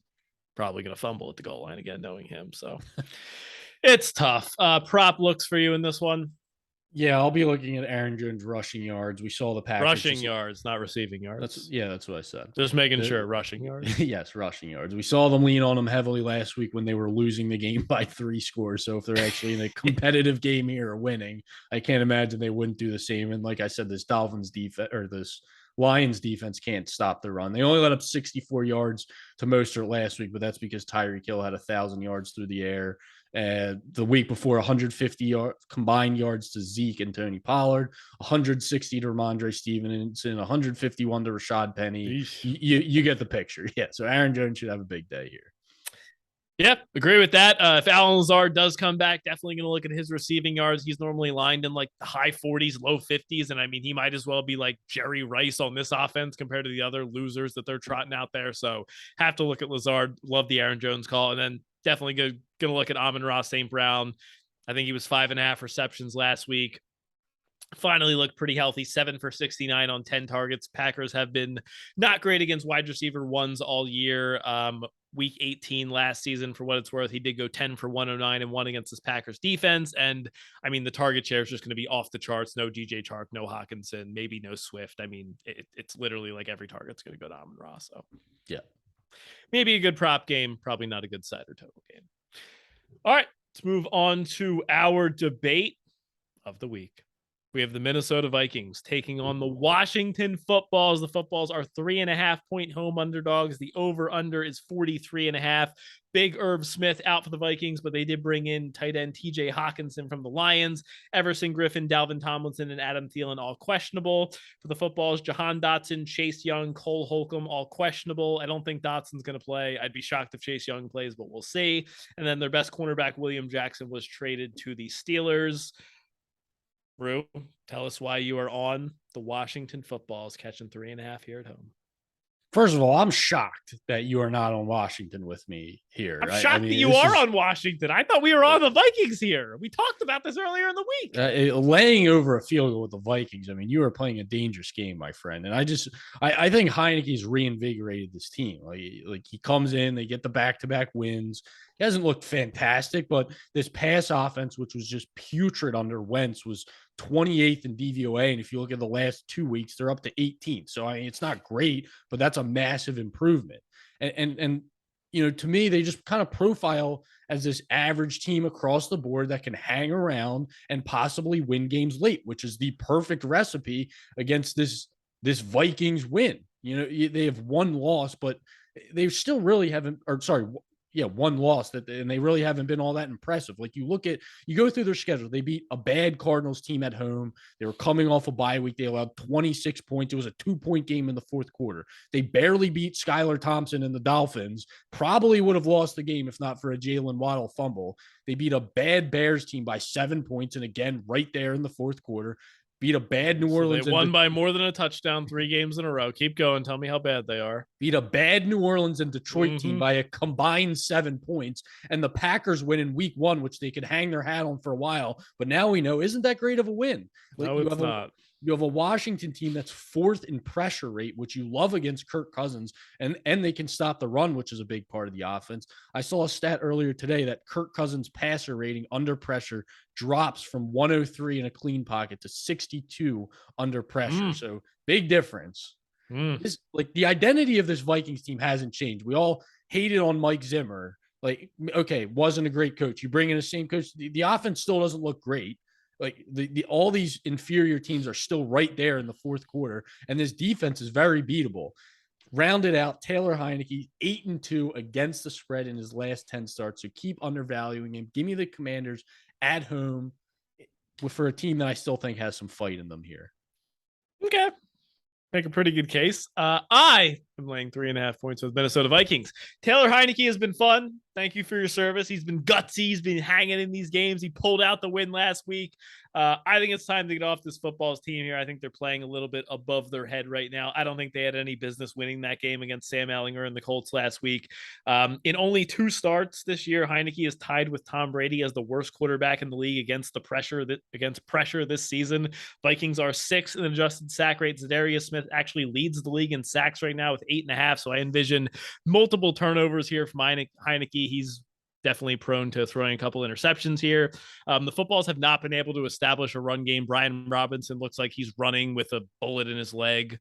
probably going to fumble at the goal line again, knowing him. So It's tough. Prop looks for you in this one. Yeah, I'll be looking at Aaron Jones rushing yards. We saw the Packers Rushing yards, not receiving yards. that's what I said. Just making sure rushing yards. Yes, rushing yards. We saw them lean on them heavily last week when they were losing the game by 3 scores. So if they're actually in a competitive game here or winning, I can't imagine they wouldn't do the same. And like I said, this Dolphins defense or this Lions defense can't stop the run. They only let up 64 yards to Mostert last week, but that's because Tyreek Hill had 1,000 yards through the air. The week before, 150 combined yards to Zeke and Tony Pollard, 160 to Ramondre Stevenson, 151 to Rashad Penny. You get the picture. Yeah, so Aaron Jones should have a big day here. Yep, agree with that. If Allen Lazard does come back, definitely going to look at his receiving yards. He's normally lined in like the high 40s, low 50s. And I mean, he might as well be like Jerry Rice on this offense compared to the other losers that they're trotting out there. So have to look at Lazard. Love the Aaron Jones call. And then definitely going to look at Amon-Ra St. Brown. I think he was 5.5 receptions last week. Finally looked pretty healthy, 7 for 69 on 10 targets. Packers have been not great against wide receiver ones all year. Week 18 last season, for what it's worth, he did go 10 for 109 and 1 against this Packers defense. And I mean, the target share is just going to be off the charts. No DJ Chark, no Hawkinson, maybe no Swift. I mean, it's literally like every target's going to go to Amon-Ra. So yeah, maybe a good prop game, probably not a good side or total game. All right, let's move on to our debate of the week. We have the Minnesota Vikings taking on the Washington Footballs. The Footballs are 3.5-point home underdogs. The over-under is 43.5. Big Irv Smith out for the Vikings, but they did bring in tight end TJ Hawkinson from the Lions. Everson Griffin, Dalvin Tomlinson, and Adam Thielen all questionable. For the Footballs, Jahan Dotson, Chase Young, Cole Holcomb all questionable. I don't think Dotson's going to play. I'd be shocked if Chase Young plays, but we'll see. And then their best cornerback, William Jackson, was traded to the Steelers. Rue, tell us why you are on the Washington Footballs catching 3.5 here at home. First of all, I'm shocked that you are not on Washington with me here. I'm shocked that you are on Washington. I thought we were on the Vikings here. We talked about this earlier in the week. Laying over a field goal with the Vikings. I mean, you are playing a dangerous game, my friend. And I think Heineke's reinvigorated this team. Like he comes in, they get the back-to-back wins. He hasn't looked fantastic, but this pass offense, which was just putrid under Wentz, was 28th in DVOA. And if you look at the last 2 weeks, they're up to 18th. So I mean, it's not great, but that's a massive improvement. And you know, to me, they just kind of profile as this average team across the board that can hang around and possibly win games late, which is the perfect recipe against this Vikings win. You know, they have one loss, but they still really haven't, one loss and they really haven't been all that impressive. Like you go through their schedule. They beat a bad Cardinals team at home. They were coming off a bye week. They allowed 26 points. It was a 2-point game in the fourth quarter. They barely beat Skylar Thompson and the Dolphins. Probably would have lost the game if not for a Jalen Waddle fumble. They beat a bad Bears team by 7 points. And again, right there in the fourth quarter, beat a bad New Orleans. They won by more than a touchdown 3 games in a row. Keep going. Tell me how bad they are. Beat a bad New Orleans and Detroit team by a combined 7 points. And the Packers win in week 1, which they could hang their hat on for a while. But now we know, isn't that great of a win? No, it's not. You have a Washington team that's 4th in pressure rate, which you love against Kirk Cousins, and they can stop the run, which is a big part of the offense. I saw a stat earlier today that Kirk Cousins' passer rating under pressure drops from 103 in a clean pocket to 62 under pressure. So big difference. Like the identity of this Vikings team hasn't changed. We all hated on Mike Zimmer. Like, okay, wasn't a great coach. You bring in the same coach. The offense still doesn't look great. Like all these inferior teams are still right there in the fourth quarter, and this defense is very beatable. Rounded out, Taylor Heinicke 8-2 against the spread in his last 10 starts. So keep undervaluing him. Give me the Commanders at home for a team that I still think has some fight in them here. Okay. Make a pretty good case. I am laying 3.5 points with Minnesota Vikings. Taylor Heinicke has been fun. Thank you for your service. He's been gutsy. He's been hanging in these games. He pulled out the win last week. I think it's time to get off this Footballs team here. I think they're playing a little bit above their head right now. I don't think they had any business winning that game against Sam Ehlinger and the Colts last week. In only 2 starts this year, Heinicke is tied with Tom Brady as the worst quarterback in the league against pressure this season. Vikings are 6th in adjusted sack rate. Zadarius Smith actually leads the league in sacks right now with 8.5. So I envision multiple turnovers here from Heinicke. He's definitely prone to throwing a couple interceptions here. The footballs have not been able to establish a run game. Brian Robinson looks like he's running with a bullet in his leg.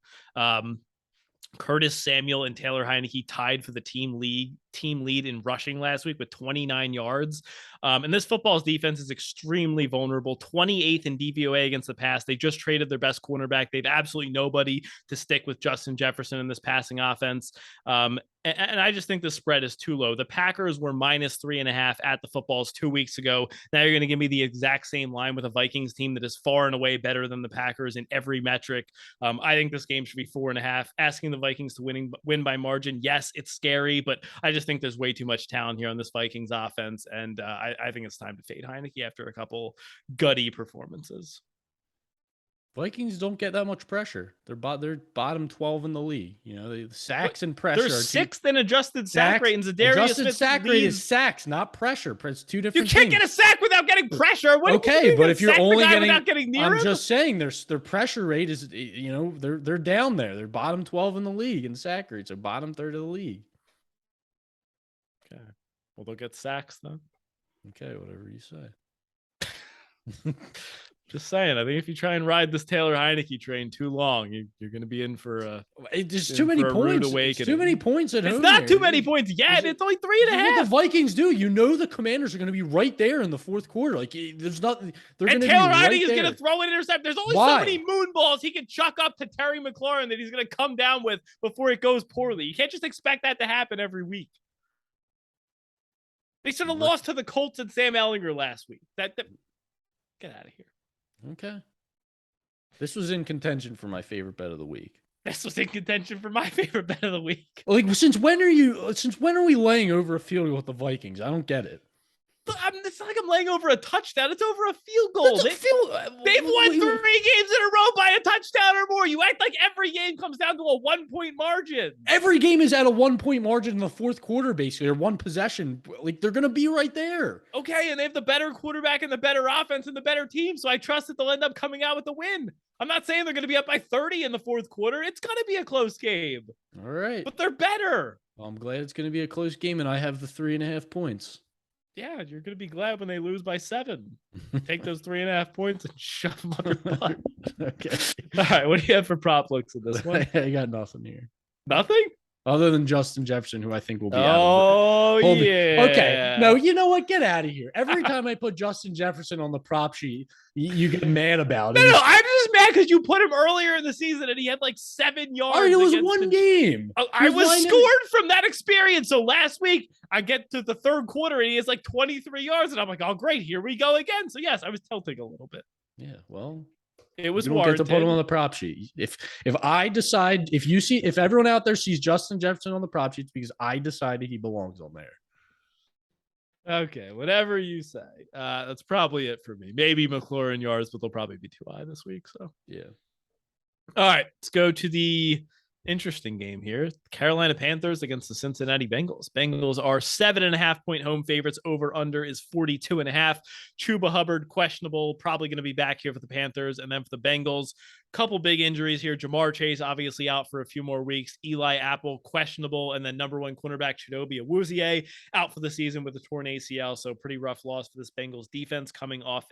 Curtis Samuel and Taylor Heineke tied for the team lead in rushing last week with 29 yards. And this football's defense is extremely vulnerable. 28th in DVOA against the pass. They just traded their best cornerback. They've absolutely nobody to stick with Justin Jefferson in this passing offense. And I just think the spread is too low. The Packers were -3.5 at the footballs 2 weeks ago. Now you're going to give me the exact same line with a Vikings team that is far and away better than the Packers in every metric. I think this game should be 4.5. Asking the Vikings to win by margin, yes, it's scary, but I just think there's way too much talent here on this Vikings offense, and I think it's time to fade Heineke after a couple gutty performances. Vikings don't get that much pressure. They're bottom 12 in the league. You know, the sacks and pressure. They're sixth in adjusted sack rate, and Zadarius adjusted Smith sack rate is sacks, not pressure. It's two different. You can't things. get a sack without getting pressure. What okay, but if you're only getting near I'm him? just saying their pressure rate is, you know, they're down there. They're bottom 12 in the league in sack rates. They're bottom third of the league. Okay, well they'll get sacks then. Okay, whatever you say. Just saying, I think if you try and ride this Taylor Heineke train too long, you're going to be in for a. There's too many points. Too many points at home. It's not too many points yet. It's only 3.5. What the Vikings do, you know, the Commanders are going to be right there in the fourth quarter. Like there's not. They're going to be Taylor right Heineke is there. going to throw an intercept. There's only so many moon balls he can chuck up to Terry McLaurin that he's going to come down with before it goes poorly. You can't just expect that to happen every week. They should have lost to the Colts and Sam Ehlinger last week. Get out of here. Okay. This was in contention for my favorite bet of the week. This was in contention for my favorite bet of the week. Like, since when are we laying over a field goal with the Vikings? I don't get it. It's not like I'm laying over a touchdown. It's over a field goal. They've won 3 games in a row by a touchdown or more. You act like every game comes down to a 1-point margin. Every game is at a 1-point margin in the fourth quarter, basically, or one possession. Like, they're going to be right there. Okay, and they have the better quarterback and the better offense and the better team, so I trust that they'll end up coming out with the win. I'm not saying they're going to be up by 30 in the fourth quarter. It's going to be a close game. All right. But they're better. Well, I'm glad it's going to be a close game, and I have the 3.5 points. Yeah, you're going to be glad when they lose by 7. Take those 3.5 points and shove them up your butt. Okay. All right, what do you have for prop looks in this one? I got nothing here. Nothing? Other than Justin Jefferson, who I think will be out of it. Yeah. Okay. No, you know what? Get out of here. Every time I put Justin Jefferson on the prop sheet, you get mad about it. No, I'm just mad because you put him earlier in the season and he had like 7 yards. All right, it was one game. I was scored from that experience. So last week, I get to the third quarter and he has like 23 yards. And I'm like, oh, great. Here we go again. So, yes, I was tilting a little bit. Yeah, well. It was you don't get to put him on the prop sheet. If I decide, if everyone out there sees Justin Jefferson on the prop sheet, it's because I decided he belongs on there. Okay, whatever you say. That's probably it for me. Maybe McLaurin yards, but they'll probably be too high this week. So yeah. All right, let's go to the interesting game here. Carolina Panthers against the Cincinnati Bengals. Bengals are 7.5-point home favorites. Over under is 42.5. Chuba Hubbard questionable, probably going to be back here for the Panthers. And then for the Bengals, couple big injuries here. Jamar Chase obviously out for a few more weeks. Eli Apple questionable, and then number 1 cornerback Chidobe Awuzie out for the season with a torn ACL. So pretty rough loss for this Bengals defense coming off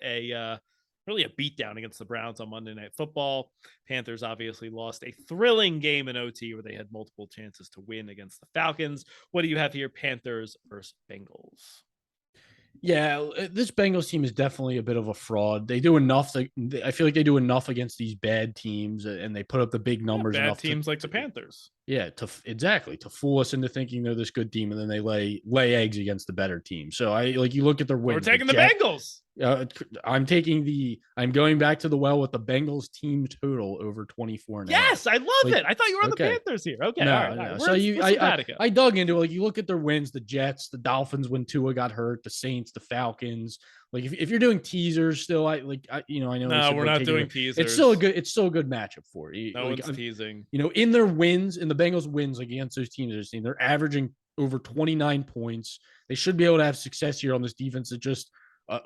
really a beatdown against the Browns on Monday Night Football. Panthers obviously lost a thrilling game in OT where they had multiple chances to win against the Falcons. What do you have here? Panthers versus Bengals. Yeah, this Bengals team is definitely a bit of a fraud. They do enough. I feel like they do enough against these bad teams, and they put up the big numbers. Bad enough teams like the Panthers. Yeah, to fool us into thinking they're this good team, and then they lay eggs against the better team. So you look at their wins. We're taking the Bengals. I'm going back to the well with the Bengals team total over 24. Yes, I love it. I thought you were on the Panthers here. Okay, no, all right. No. So I dug into it. You look at their wins: the Jets, the Dolphins when Tua got hurt, the Saints, the Falcons. Like if you're doing teasers still, I know. No, we're not doing teasers. It's still a good matchup for you. No one's teasing. In their wins, in the Bengals wins against those teams, they're averaging over 29 points. They should be able to have success here on this defense that just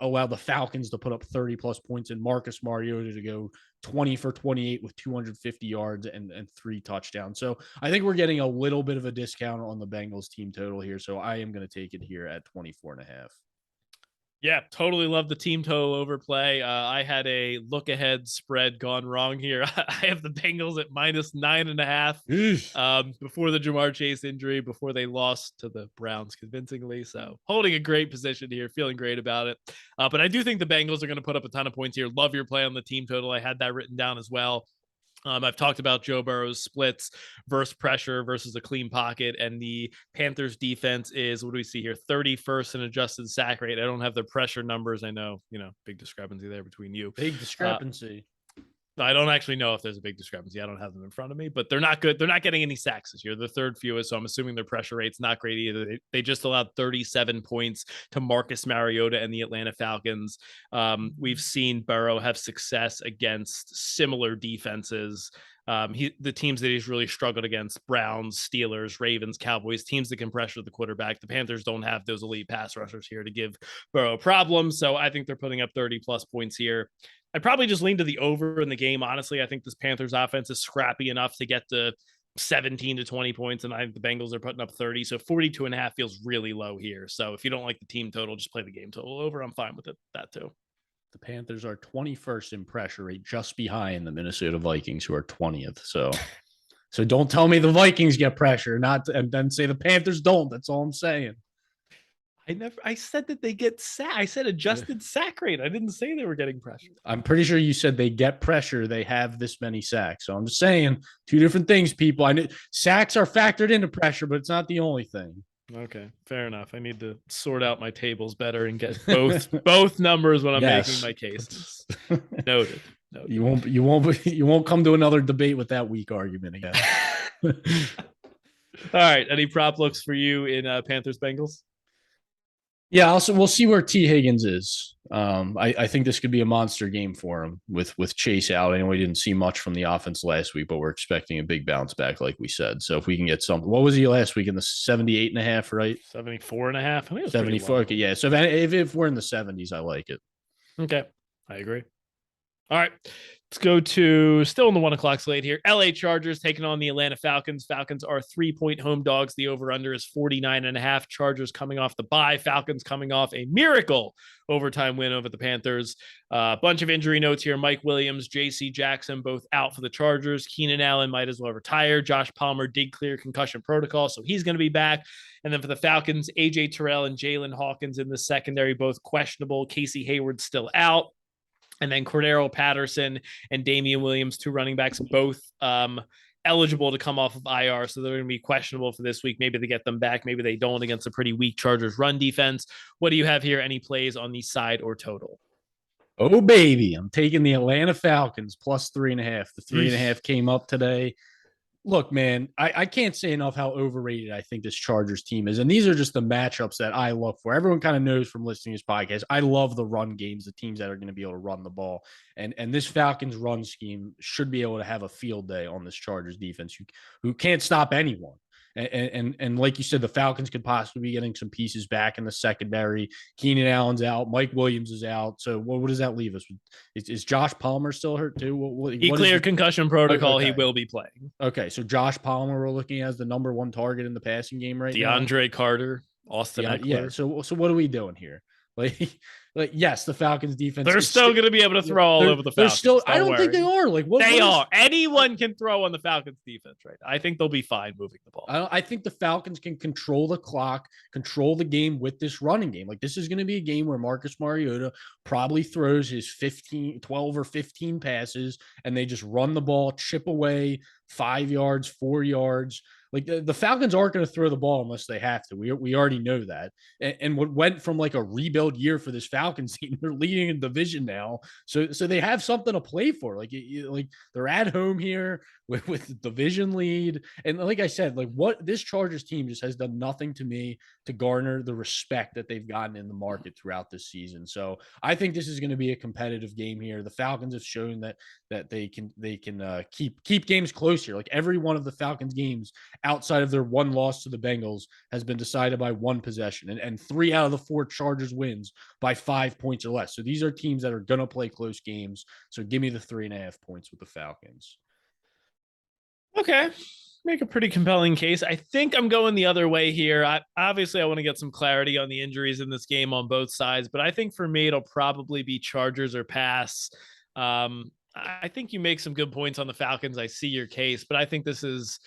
allow the Falcons to put up 30 plus points and Marcus Mariota to go 20 for 28 with 250 yards and 3 touchdowns. So I think we're getting a little bit of a discount on the Bengals team total here. So I am going to take it here at 24.5. Yeah, totally love the team total overplay. I had a look ahead spread gone wrong here. I have the Bengals at -9.5 before the Ja'Marr Chase injury, before they lost to the Browns convincingly. So holding a great position here, feeling great about it. But I do think the Bengals are going to put up a ton of points here. Love your play on the team total. I had that written down as well. I've talked about Joe Burrow's splits versus pressure versus a clean pocket, and the Panthers defense is, what do we see here? 31st in adjusted sack rate. I don't have the pressure numbers. I know, big discrepancy there between you. Big discrepancy. I don't actually know if there's a big discrepancy. I don't have them in front of me, but they're not good. They're not getting any sacks this year. The third fewest, so I'm assuming their pressure rate's not great either. They just allowed 37 points to Marcus Mariota and the Atlanta Falcons. We've seen Burrow have success against similar defenses. The teams that he's really struggled against: Browns, Steelers, Ravens, Cowboys, teams that can pressure the quarterback. The Panthers don't have those elite pass rushers here to give Burrow problems. So I think they're putting up 30 plus points here. I'd probably just lean to the over in the game. Honestly, I think this Panthers offense is scrappy enough to get to 17 to 20 points, and I think the Bengals are putting up 30. So 42.5 feels really low here. So if you don't like the team total, just play the game total over. I'm fine with that too. The Panthers are 21st in pressure rate, just behind the Minnesota Vikings, who are 20th. So don't tell me the Vikings get pressure, and then say the Panthers don't. That's all I'm saying. I said that they get sack. I said adjusted sack rate. I didn't say they were getting pressure. I'm pretty sure you said they get pressure. They have this many sacks. So I'm just saying 2 different things, people. I know sacks are factored into pressure, but it's not the only thing. Okay, fair enough. I need to sort out my tables better and get both numbers when I'm making my cases. Noted. You won't come to another debate with that weak argument again. All right. Any prop looks for you in Panthers Bengals? Yeah, also we'll see where T. Higgins is. I think this could be a monster game for him with Chase out. I know we didn't see much from the offense last week, but we're expecting a big bounce back, like we said. So if we can get something, what was he last week in the 78.5, right? 74.5. 74. Okay, yeah. So if we're in the 70s, I like it. Okay, I agree. All right. Let's go to still in the 1 o'clock slate here. LA Chargers taking on the Atlanta Falcons. Falcons are 3-point home dogs. The over-under is 49.5. Chargers coming off the bye. Falcons coming off a miracle overtime win over the Panthers. Bunch of injury notes here. Mike Williams, J.C. Jackson, both out for the Chargers. Keenan Allen might as well retire. Josh Palmer did clear concussion protocol, so he's going to be back. And then for the Falcons, A.J. Terrell and Jalen Hawkins in the secondary, both questionable. Casey Hayward still out. And then Cordero Patterson and Damian Williams, 2 running backs, both eligible to come off of IR. So they're going to be questionable for this week. Maybe they get them back. Maybe they don't against a pretty weak Chargers run defense. What do you have here? Any plays on the side or total? Oh, baby. I'm taking the Atlanta Falcons plus 3.5. The 3.5 came up today. Look, man, I can't say enough how overrated I think this Chargers team is. And these are just the matchups that I look for. Everyone kind of knows from listening to this podcast, I love the run games, the teams that are going to be able to run the ball. And this Falcons run scheme should be able to have a field day on this Chargers defense who can't stop anyone. And like you said, the Falcons could possibly be getting some pieces back in the secondary. Keenan Allen's out. Mike Williams is out. So what does that leave us with? Is Josh Palmer still hurt too? He cleared concussion protocol. Okay. He will be playing. Okay, so Josh Palmer we're looking at as the number 1 target in the passing game right now. DeAndre Carter, Austin Ekeler. Yeah, so what are we doing here? Like yes, the Falcons defense. They're still going to be able to throw all over the Falcons. I don't think they are. Like what they are. Anyone can throw on the Falcons defense, right? I think they'll be fine moving the ball. I think the Falcons can control the clock, control the game with this running game. Like this is going to be a game where Marcus Mariota probably throws his 12 or 15 passes, and they just run the ball, chip away 5 yards, 4 yards. Like the Falcons aren't going to throw the ball unless they have to. We already know that. And what went from like a rebuild year for this Falcons team, they're leading a division now. So they have something to play for. Like they're at home here with the division lead. And like I said, like what this Chargers team just has done nothing to me to garner the respect that they've gotten in the market throughout this season. So I think this is going to be a competitive game here. The Falcons have shown that they can keep games close here. Like every one of the Falcons games outside of their one loss to the Bengals has been decided by one possession, and 3 out of the 4 Chargers wins by 5 points or less. So these are teams that are going to play close games. So give me the 3.5 points with the Falcons. Okay. Make a pretty compelling case. I think I'm going the other way here. Obviously, I want to get some clarity on the injuries in this game on both sides, but I think for me, it'll probably be Chargers or pass. I think you make some good points on the Falcons. I see your case, but I think this is,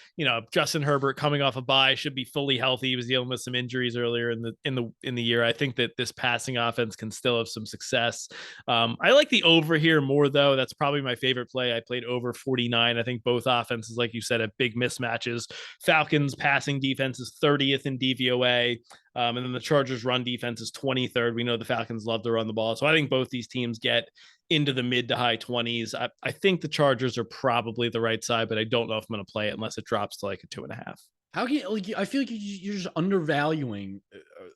Justin Herbert coming off a bye, should be fully healthy. He was dealing with some injuries earlier in the year. I think that this passing offense can still have some success. I like the over here more though. That's probably my favorite play. I played over 49. I think both offenses, like you said, have big mismatches. Falcons passing defense is 30th in DVOA. And then the Chargers run defense is 23rd. We know the Falcons love to run the ball. So I think both these teams get into the mid to high 20s. I think the Chargers are probably the right side, but I don't know if I'm going to play it unless it drops to like a 2.5. How can you, I feel like you're just undervaluing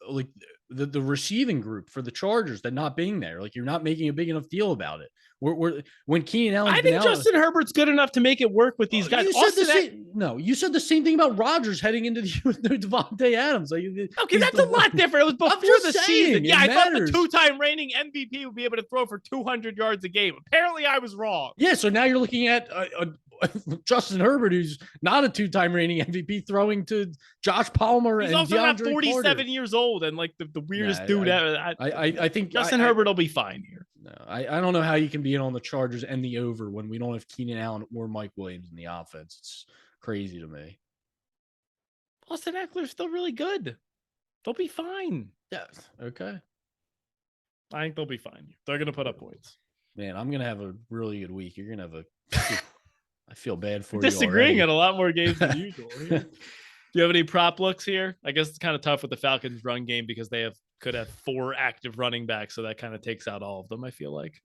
like the receiving group for the Chargers, that not being there. Like, you're not making a big enough deal about it. When Keenan Allen, I think Justin Herbert's good enough to make it work with these guys. You said the same thing about Rodgers heading into the Davante Adams. Like, okay, that's a lot different. It was before the season. Yeah, I thought the 2-time reigning MVP would be able to throw for 200 yards a game. Apparently, I was wrong. Yeah, so now you're looking at Justin Herbert, who's not a 2-time reigning MVP, throwing to Josh Palmer. He's and also not DeAndre 47 Carter. years old and like the weirdest dude ever. I think Justin Herbert will be fine here. No, I don't know how you can be in on the Chargers and the over when we don't have Keenan Allen or Mike Williams in the offense. It's crazy to me. Austin Eckler's still really good. They'll be fine. Yeah. Okay. I think they'll be fine. They're going to put up points. Man, I'm going to have a really good week. You're going to have I feel bad for you. Disagreeing on a lot more games than usual. Do you have any prop looks here? I guess it's kind of tough with the Falcons run game because they could have 4 active running backs. So that kind of takes out all of them, I feel like.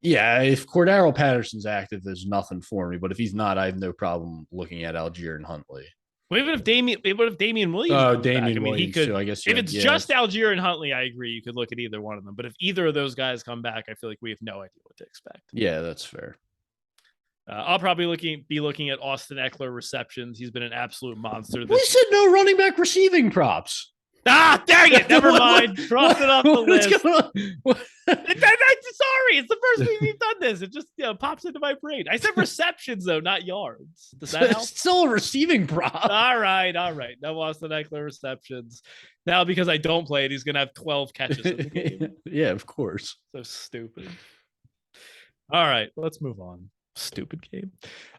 Yeah, if Cordero Patterson's active, there's nothing for me. But if he's not, I have no problem looking at Algier and Huntley. Well, even if Damian Williams. Oh, Damian Williams. He could. Too, I guess. If it's just Algier and Huntley, I agree. You could look at either one of them. But if either of those guys come back, I feel like we have no idea what to expect. Yeah, that's fair. I'll probably be looking at Austin Eckler receptions. He's been an absolute monster. We said no running back receiving props. Ah, dang it. Never mind. Cross it off the list. Sorry. It's the first week we've done this. It just pops into my brain. I said receptions, though, not yards. Does that help? Still a receiving prop. All right. No Austin Eckler receptions. Now, because I don't play it, he's going to have 12 catches in the game. Yeah, of course. So stupid. All right. Let's move on. Stupid game.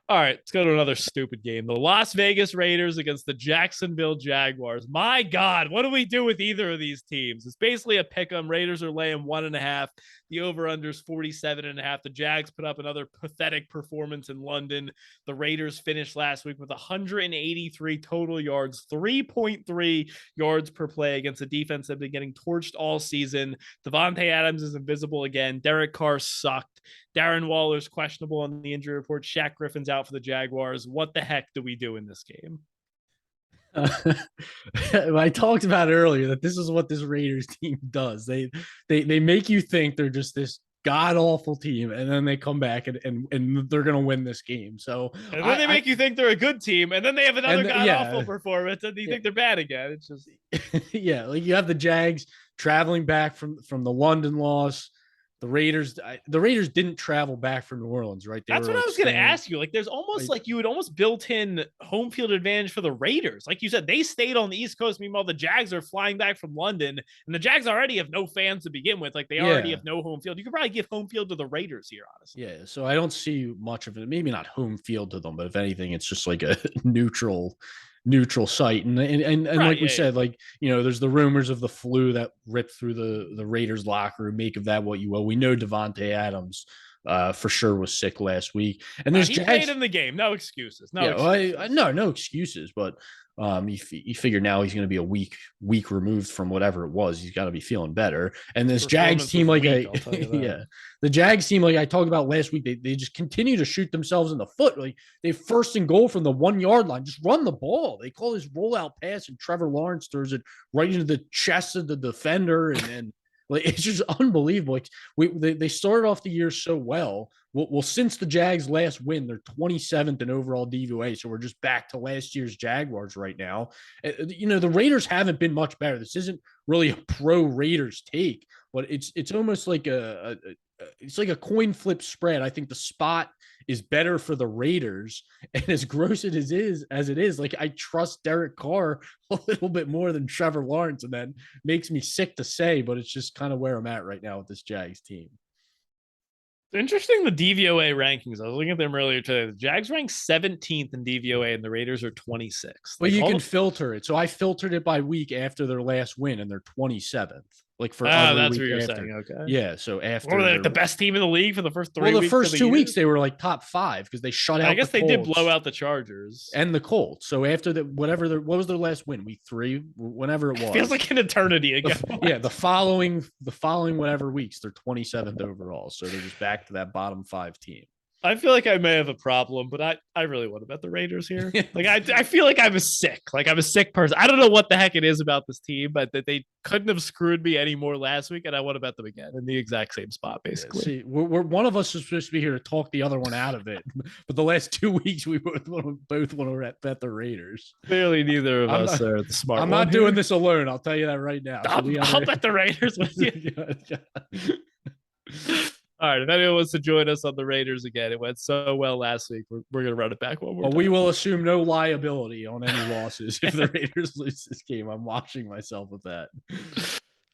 All right, let's go to another stupid game. The Las Vegas Raiders against the Jacksonville Jaguars. My God, what do we do with either of these teams? It's basically a pick 'em. Raiders are laying 1.5. The over-under is 47.5. The Jags put up another pathetic performance in London. The Raiders finished last week with 183 total yards, 3.3 yards per play against a defense that have been getting torched all season. Davante Adams is invisible again. Derek Carr sucked. Darren Waller's questionable on the injury report. Shaq Griffin's out for the Jaguars. What the heck do we do in this game? I talked about earlier that this is what this Raiders team does. They make you think they're just this god awful team, and then they come back and they're gonna win this game. So and then they make you think they're a good team, and then they have another god awful performance, and you think they're bad again. It's just yeah, like you have the Jags traveling back from the London loss. The Raiders didn't travel back from New Orleans, right? That's what I was going to ask you. Like, there's almost like you would almost built in home field advantage for the Raiders. Like you said, they stayed on the East Coast. Meanwhile, the Jags are flying back from London, and the Jags already have no fans to begin with. Like, they already have no home field. You could probably give home field to the Raiders here, honestly. Yeah, so I don't see much of it. Maybe not home field to them, but if anything, it's just like a neutral site. And right, like we said, like, there's the rumors of the flu that ripped through the Raiders locker room. Make of that what you will. We know Davante Adams for sure was sick last week, and there's he played in the game. No excuses. No excuses. But you figure now he's going to be a week removed from whatever it was. He's got to be feeling better. And this Jags team, the Jags team, like I talked about last week, they just continue to shoot themselves in the foot. Like they 1st and goal from the 1-yard line, just run the ball. They call this rollout pass, and Trevor Lawrence throws it right into the chest of the defender, and like it's just unbelievable. Like they started off the year so well, Well, since the Jags last win, they're 27th in overall DVOA. So we're just back to last year's Jaguars right now. The Raiders haven't been much better. This isn't really a pro Raiders take, but it's almost like it's like a coin flip spread. I think the spot is better for the Raiders, and as gross as it is, like I trust Derek Carr a little bit more than Trevor Lawrence, and that makes me sick to say, but it's just kind of where I'm at right now with this Jags team. Interesting, the DVOA rankings. I was looking at them earlier today. The Jags rank 17th in DVOA, and the Raiders are 26th. But you can filter it. So I filtered it by week after their last win, and they're 27th. Like for that's what you're saying. Okay. Yeah. So after were they the best team in the league for the first 3 weeks? Well, the first 2 weeks they were like top 5 because they shut out. I guess they did blow out the Chargers and the Colts. So after what was their last win? Week 3, whenever it was. Feels like an eternity ago. The following whatever weeks, they're 27th overall. So they're just back to that bottom 5 team. I feel like I may have a problem, but I really want to bet the Raiders here. Like I feel like I'm a sick person. I don't know what the heck it is about this team, but that they couldn't have screwed me any more last week, and I want to bet them again in the exact same spot, basically. Yeah, see, we're one of us is supposed to be here to talk the other one out of it, but the last 2 weeks we both want to bet the Raiders. Clearly, neither of us are the smart. I'm not doing this alone. I'll tell you that right now. I'll bet the Raiders with you. All right, if anyone wants to join us on the Raiders again, it went so well last week. We're going to run it back one more time. We will assume no liability on any losses if the Raiders lose this game. I'm watching myself with that.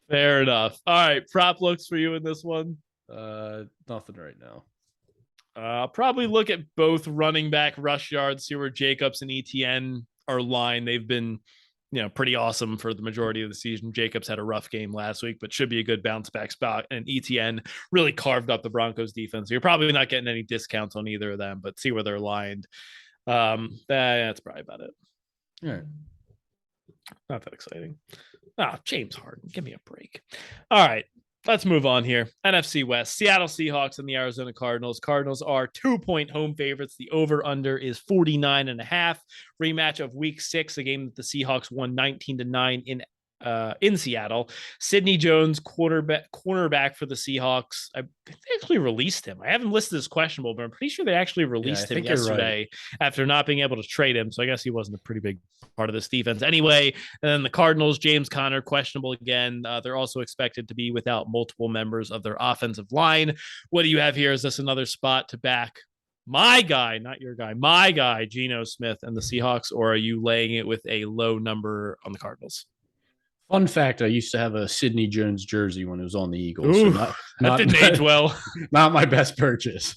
Fair enough. All right, prop looks for you in this one. Nothing right now. I'll probably look at both running back rush yards, see where Jacobs and ETN are lined. They've been pretty awesome for the majority of the season. Jacobs had a rough game last week, but should be a good bounce back spot. And ETN really carved up the Broncos defense. You're probably not getting any discounts on either of them, but see where they're lined. That's probably about it. All right. Not that exciting. James Harden, give me a break. All right. Let's move on here. NFC West, Seattle Seahawks and the Arizona Cardinals. Cardinals are 2-point home favorites. The over-under is 49.5. Rematch of Week 6, a game that the Seahawks won 19-9 in Seattle. Sidney Jones, cornerback for the Seahawks. They actually released him. I haven't listed as questionable, but I'm pretty sure they actually released him yesterday after not being able to trade him. So I guess he wasn't a pretty big part of this defense anyway. And then the Cardinals, James Conner, questionable again. They're also expected to be without multiple members of their offensive line. What do you have here? Is this another spot to back my guy, not your guy, my guy, Geno Smith and the Seahawks, or are you laying it with a low number on the Cardinals? Fun fact, I used to have a Sidney Jones jersey when it was on the Eagles. Ooh, so that didn't age well. Not my best purchase.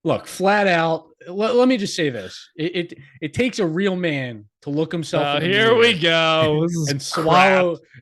Look, flat out, let me just say this. It takes a real man to look himself in the mirror. Here we go.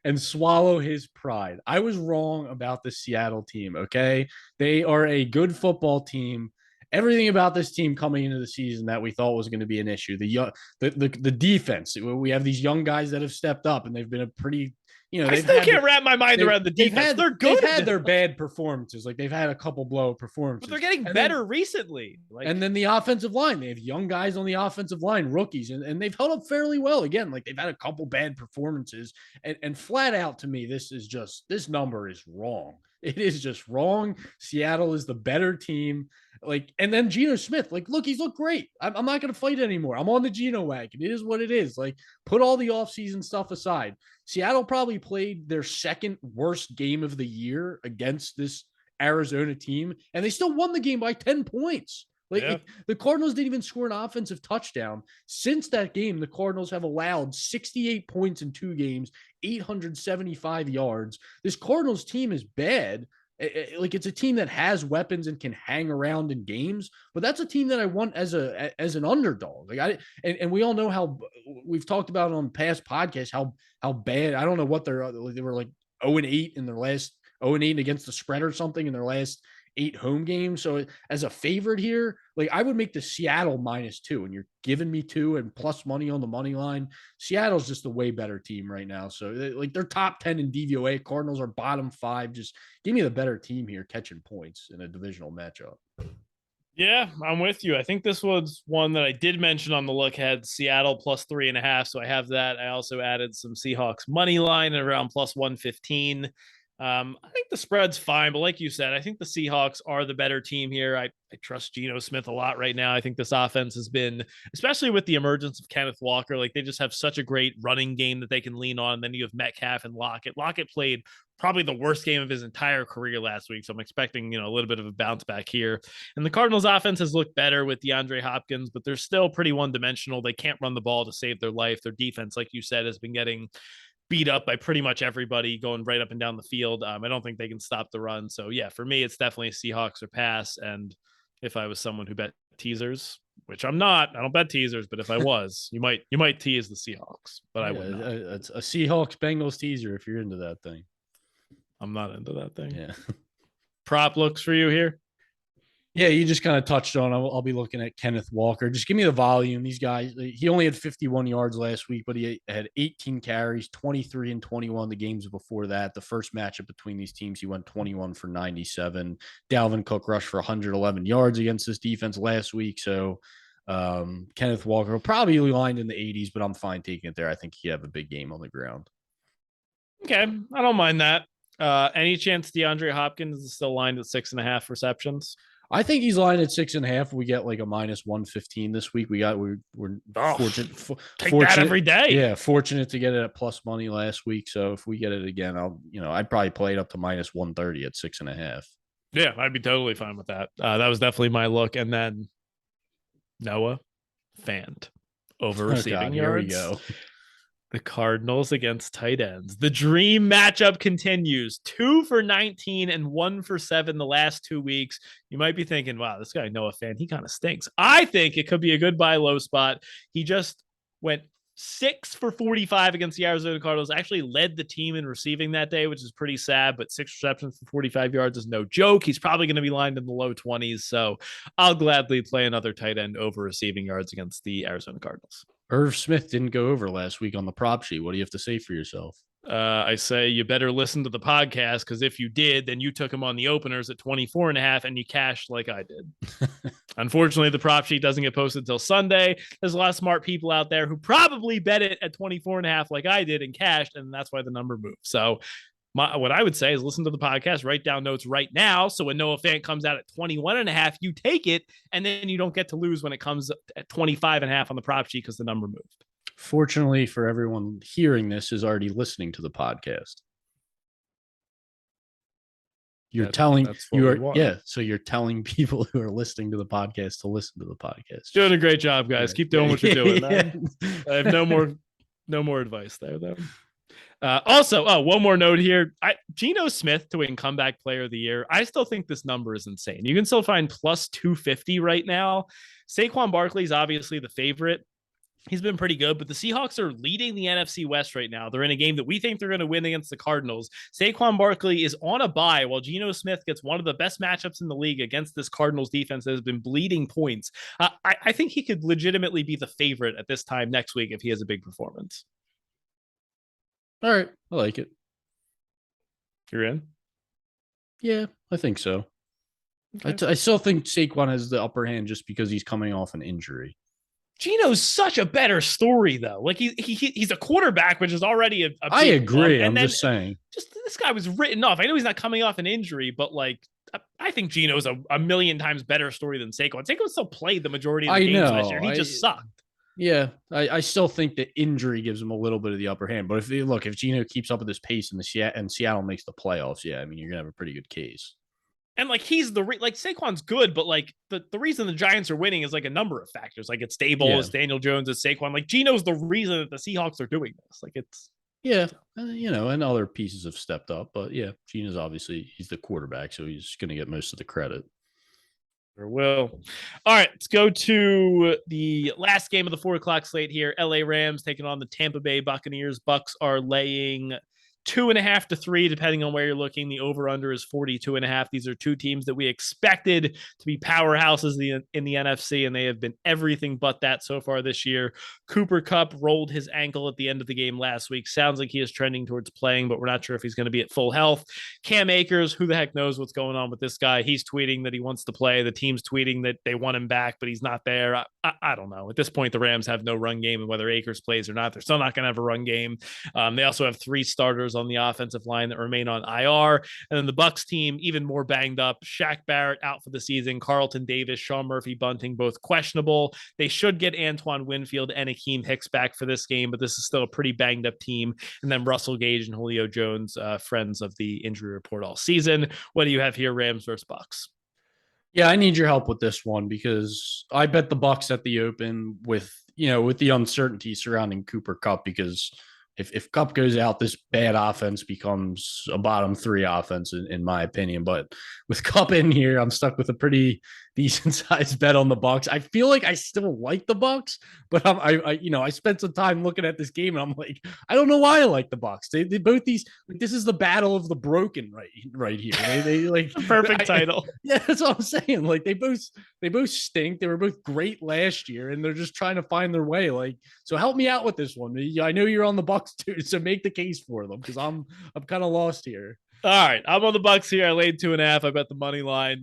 and swallow his pride. I was wrong about the Seattle team, okay? They are a good football team. Everything about this team coming into the season that we thought was going to be an issue. The defense. We have these young guys that have stepped up, and they've been a pretty. I still can't wrap my mind around the defense. They're good. They've had their bad performances. Like they've had a couple blow performances. But they're getting better recently. And then the offensive line. They have young guys on the offensive line, rookies, and they've held up fairly well. Again, like they've had a couple bad performances. And flat out to me, this number is wrong. It is just wrong. Seattle is the better team. And then Geno Smith, look, he's looked great. I'm not going to fight anymore. I'm on the Geno wagon. It is what it is. Put all the offseason stuff aside. Seattle probably played their second worst game of the year against this Arizona team, and they still won the game by 10 points. The Cardinals didn't even score an offensive touchdown. Since that game, the Cardinals have allowed 68 points in 2 games, 875 yards. This Cardinals team is bad. It's a team that has weapons and can hang around in games, but that's a team that I want as an underdog. And we all know how we've talked about on past podcasts how bad. I don't know what they were 0-8 in their last 0-8 against the spread or something in their last 8 home games. So as a favorite here, I would make the Seattle -2, and you're giving me 2 and plus money on the money line. Seattle's just a way better team right now. So they're top 10 in DVOA. Cardinals are bottom 5. Just give me the better team here catching points in a divisional matchup. Yeah, I'm with you. I think this was one that I did mention on the look ahead, Seattle +3.5. So I have that. I also added some Seahawks money line at around +115. I think the spread's fine, but like you said, I think the Seahawks are the better team here. I trust Geno Smith a lot right now. I think this offense has been, especially with the emergence of Kenneth Walker, like they just have such a great running game that they can lean on. And then you have Metcalf and Lockett. Lockett played probably the worst game of his entire career last week. So I'm expecting, a little bit of a bounce back here. And the Cardinals offense has looked better with DeAndre Hopkins, but they're still pretty one-dimensional. They can't run the ball to save their life. Their defense, like you said, has been getting beat up by pretty much everybody going right up and down the field. I don't think they can stop the run. So yeah, for me, it's definitely Seahawks or pass. And if I was someone who bet teasers, which I'm not, I don't bet teasers, but if I was, you might tease the Seahawks, but I would not. It's a Seahawks Bengals teaser if you're into that thing. I'm not into that thing. Yeah. Prop looks for you here. Yeah, you just kind of touched on. I'll be looking at Kenneth Walker. Just give me the volume. These guys, he only had 51 yards last week, but he had 18 carries, 23 and 21 the games before that. The first matchup between these teams, he went 21 for 97. Dalvin Cook rushed for 111 yards against this defense last week. So Kenneth Walker probably lined in the 80s, but I'm fine taking it there. I think he have a big game on the ground. Okay, I don't mind that. Any chance DeAndre Hopkins is still lined at 6.5 receptions? I think he's lined at 6.5. We get like a minus 115 this week. We're fortunate. Take that every day. Yeah, fortunate to get it at plus money last week. So if we get it again, I'd probably play it up to minus 130 at 6.5. Yeah, I'd be totally fine with that. That was definitely my look. And then Noah Fant over receiving yards. Here we go. The Cardinals against tight ends. The dream matchup continues. 2 for 19 and 1 for 7 the last 2 weeks. You might be thinking, wow, this guy Noah Fant, he kind of stinks. I think it could be a good buy low spot. He just went 6 for 45 against the Arizona Cardinals. Actually led the team in receiving that day, which is pretty sad, but 6 receptions for 45 yards is no joke. He's probably going to be lined in the low 20s, so I'll gladly play another tight end over receiving yards against the Arizona Cardinals. Irv Smith didn't go over last week on the prop sheet. What do you have to say for yourself? I say you better listen to the podcast, because if you did, then you took him on the openers at 24.5 and you cashed like I did. Unfortunately, the prop sheet doesn't get posted until Sunday. There's a lot of smart people out there who probably bet it at 24.5 like I did and cashed, and that's why the number moved. So what I would say is listen to the podcast, write down notes right now. So when Noah Fant comes out at 21.5, you take it, and then you don't get to lose when it comes at 25.5 on the prop sheet because the number moved. Fortunately for everyone hearing this is already listening to the podcast. So you're telling people who are listeling to the podcast to listen to the podcast. Doing a great job, guys. Keep doing what you're doing. Yeah. I have no more advice there, though. Also, one more note here. Geno Smith to win comeback player of the year. I still think this number is insane. You can still find plus 250 right now. Saquon Barkley is obviously the favorite. He's been pretty good, but the Seahawks are leading the NFC West right now. They're in a game that we think they're going to win against the Cardinals. Saquon Barkley is on a bye while Geno Smith gets one of the best matchups in the league against this Cardinals defense that has been bleeding points. I think he could legitimately be the favorite at this time next week if he has a big performance. All right. I like it. You're in? Yeah, I think so. Okay. I still think Saquon has the upper hand just because he's coming off an injury. Geno's such a better story, though. Like he's a quarterback, which is already a I agree. I'm just saying. Just this guy was written off. I know he's not coming off an injury, but like I think Geno's a million times better story than Saquon. Saquon still played the majority of the games last year. He just sucked. Yeah, I still think the injury gives him a little bit of the upper hand. But if Geno keeps up with this pace and Seattle makes the playoffs, yeah, I mean you're gonna have a pretty good case. And like he's like Saquon's good, but like the reason the Giants are winning is like a number of factors. Like it's Dable, it's Daniel Jones, it's Saquon. Like Geno's the reason that the Seahawks are doing this. Like it's and other pieces have stepped up, but yeah, Geno's obviously he's the quarterback, so he's going to get most of the credit. Sure will. All right, let's go to the last game of the 4:00 slate here. LA Rams taking on the Tampa Bay Buccaneers. Bucks are laying 2.5 to 3, depending on where you're looking. The over-under is 42.5. These are two teams that we expected to be powerhouses in the NFC, and they have been everything but that so far this year. Cooper Kupp rolled his ankle at the end of the game last week. Sounds like he is trending towards playing, but we're not sure if he's going to be at full health. Cam Akers, who the heck knows what's going on with this guy? He's tweeting that he wants to play. The team's tweeting that they want him back, but he's not there. I don't know. At this point, the Rams have no run game, and whether Akers plays or not, they're still not going to have a run game. They also have 3 starters on the offensive line that remain on IR. And then the Bucs team, even more banged up. Shaq Barrett out for the season. Carlton Davis, Sean Murphy-Bunting, both questionable. They should get Antoine Winfield and Akeem Hicks back for this game, but this is still a pretty banged up team. And then Russell Gage and Julio Jones, friends of the injury report all season. What do you have here, Rams versus Bucs? Yeah, I need your help with this one because I bet the Bucs at the open with the uncertainty surrounding Cooper Kupp, because if Kupp goes out, this bad offense becomes a bottom 3 offense in my opinion. But with Kupp in here, I'm stuck with a pretty decent sized bet on the Bucs. I feel like I still like the Bucs, but I spent some time looking at this game and I'm like, I don't know why I like the Bucs. They both these, like, this is the battle of the broken right here. They like perfect title. Yeah, that's what I'm saying. Like they both stink. They were both great last year, and they're just trying to find their way. Like, so help me out with this one. I know you're on the Bucs too, so make the case for them because I'm kind of lost here. All right, I'm on the Bucs here. I laid 2.5. I bet the money line.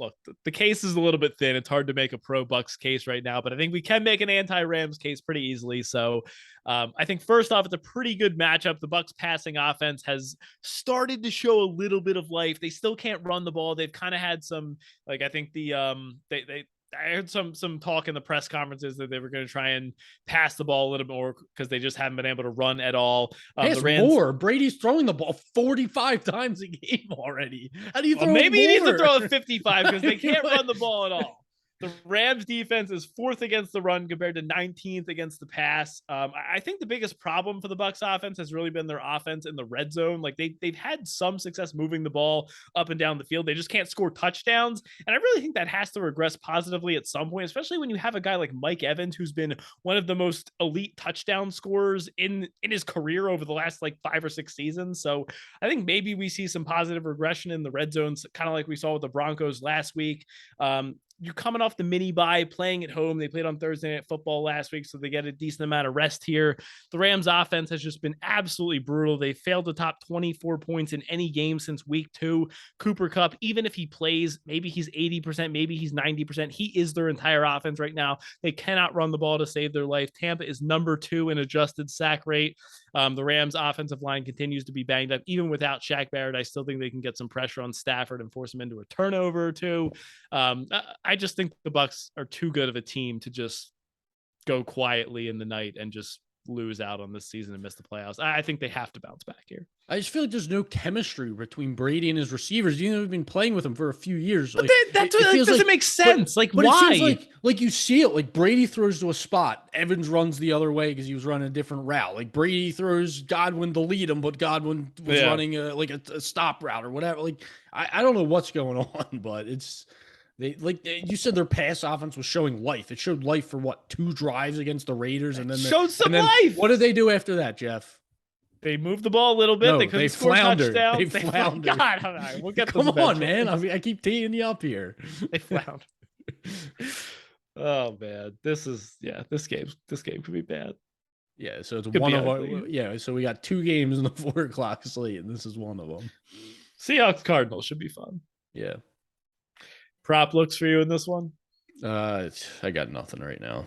Look, the case is a little bit thin. It's hard to make a pro Bucs case right now, but I think we can make an anti-Rams case pretty easily. So, I think first off, it's a pretty good matchup. The Bucs passing offense has started to show a little bit of life. They still can't run the ball. They've kind of had some, like, I think I heard some talk in the press conferences that they were going to try and pass the ball a little bit more because they just haven't been able to run at all. The Rams, more. Brady's throwing the ball 45 times a game already. How do you throw? Maybe he needs to throw it 55 because they can't run the ball at all. The Rams defense is 4th against the run compared to 19th against the pass. I think the biggest problem for the Bucs offense has really been their offense in the red zone. Like they've had some success moving the ball up and down the field. They just can't score touchdowns. And I really think that has to regress positively at some point, especially when you have a guy like Mike Evans, who's been one of the most elite touchdown scorers in his career over the last like 5 or 6 seasons. So I think maybe we see some positive regression in the red zones, kind of like we saw with the Broncos last week. You're coming off the mini bye, playing at home. They played on Thursday Night Football last week, so they get a decent amount of rest here. The Rams offense has just been absolutely brutal. They failed to top 24 points in any game since week 2. Cooper Kupp, even if he plays, maybe he's 80%, maybe he's 90%. He is their entire offense right now. They cannot run the ball to save their life. Tampa is number 2 in adjusted sack rate. The Rams offensive line continues to be banged up. Even without Shaq Barrett, I still think they can get some pressure on Stafford and force him into a turnover or two. I just think the Bucs are too good of a team to just go quietly in the night and just lose out on this season and miss the playoffs. I think they have to bounce back here. I just feel like there's no chemistry between Brady and his receivers. You know, we've been playing with him for a few years. But like, it doesn't make sense. But why? It seems like you see it. Like Brady throws to a spot, Evans runs the other way because he was running a different route. Like Brady throws Godwin to lead him, but Godwin was running a stop route or whatever. Like I don't know what's going on, but it's. You said their pass offense was showing life. It showed life for what, 2 drives against the Raiders, and then showed some life. What did they do after that, Jeff? They moved the ball a little bit. No, they couldn't score touchdowns. They floundered. God, all right, we'll get Come on, man. I keep teeing you up here. They floundered. Oh man, this game could be bad. Yeah, so it's one of our So we got 2 games in the 4:00 slate, and this is one of them. Seahawks Cardinals should be fun. Yeah. Prop looks for you in this one? I got nothing right now.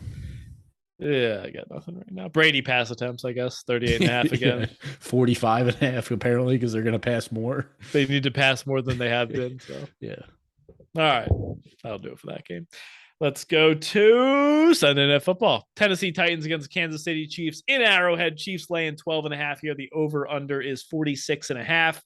Yeah, I got nothing right now. Brady pass attempts, I guess. 38.5 again. 45.5 apparently, because they're going to pass more. They need to pass more than they have been. So yeah. All right. That'll do it for that game. Let's go to Sunday Night Football. Tennessee Titans against Kansas City Chiefs in Arrowhead. Chiefs laying 12.5 here. The over-under is 46.5.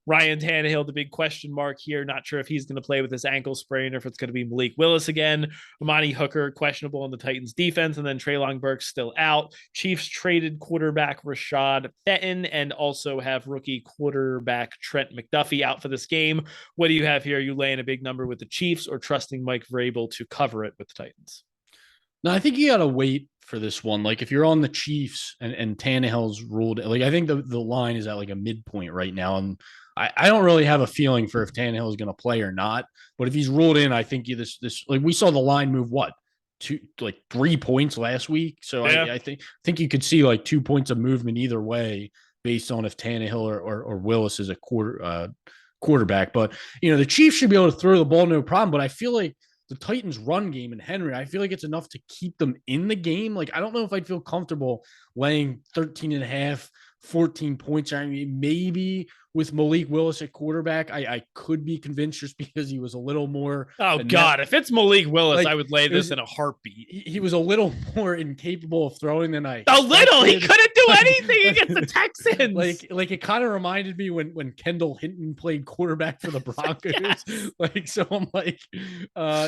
Ryan Tannehill, the big question mark here. Not sure if he's going to play with his ankle sprain or if it's going to be Malik Willis again. Amani Hooker, questionable on the Titans defense. And then Treylon Burks still out. Chiefs traded quarterback Rashad Fenton and also have rookie quarterback Trent McDuffie out for this game. What do you have here? Are you laying a big number with the Chiefs or trusting Mike Vrabel to cover it with the Titans? No, I think you got to wait for this one. Like if you're on the Chiefs and Tannehill's ruled, like I think the line is at like a midpoint right now. And I don't really have a feeling for if Tannehill is going to play or not, but if he's ruled in, I think this like we saw the line move 3 points last week. So yeah. I think you could see like 2 points of movement either way based on if Tannehill or Willis is a quarterback. But the Chiefs should be able to throw the ball no problem. But I feel like the Titans run game and Henry, I feel like it's enough to keep them in the game. Like, I don't know if I'd feel comfortable laying 13.5, 14 points. I mean, maybe with Malik Willis at quarterback, I could be convinced just because he was a little more. Oh God, if it's Malik Willis, like, I would lay this in a heartbeat. He was a little more incapable of throwing than I expected. A little. He couldn't do anything against the Texans. Like it kind of reminded me when Kendall Hinton played quarterback for the Broncos. Yes. Like, so I'm like,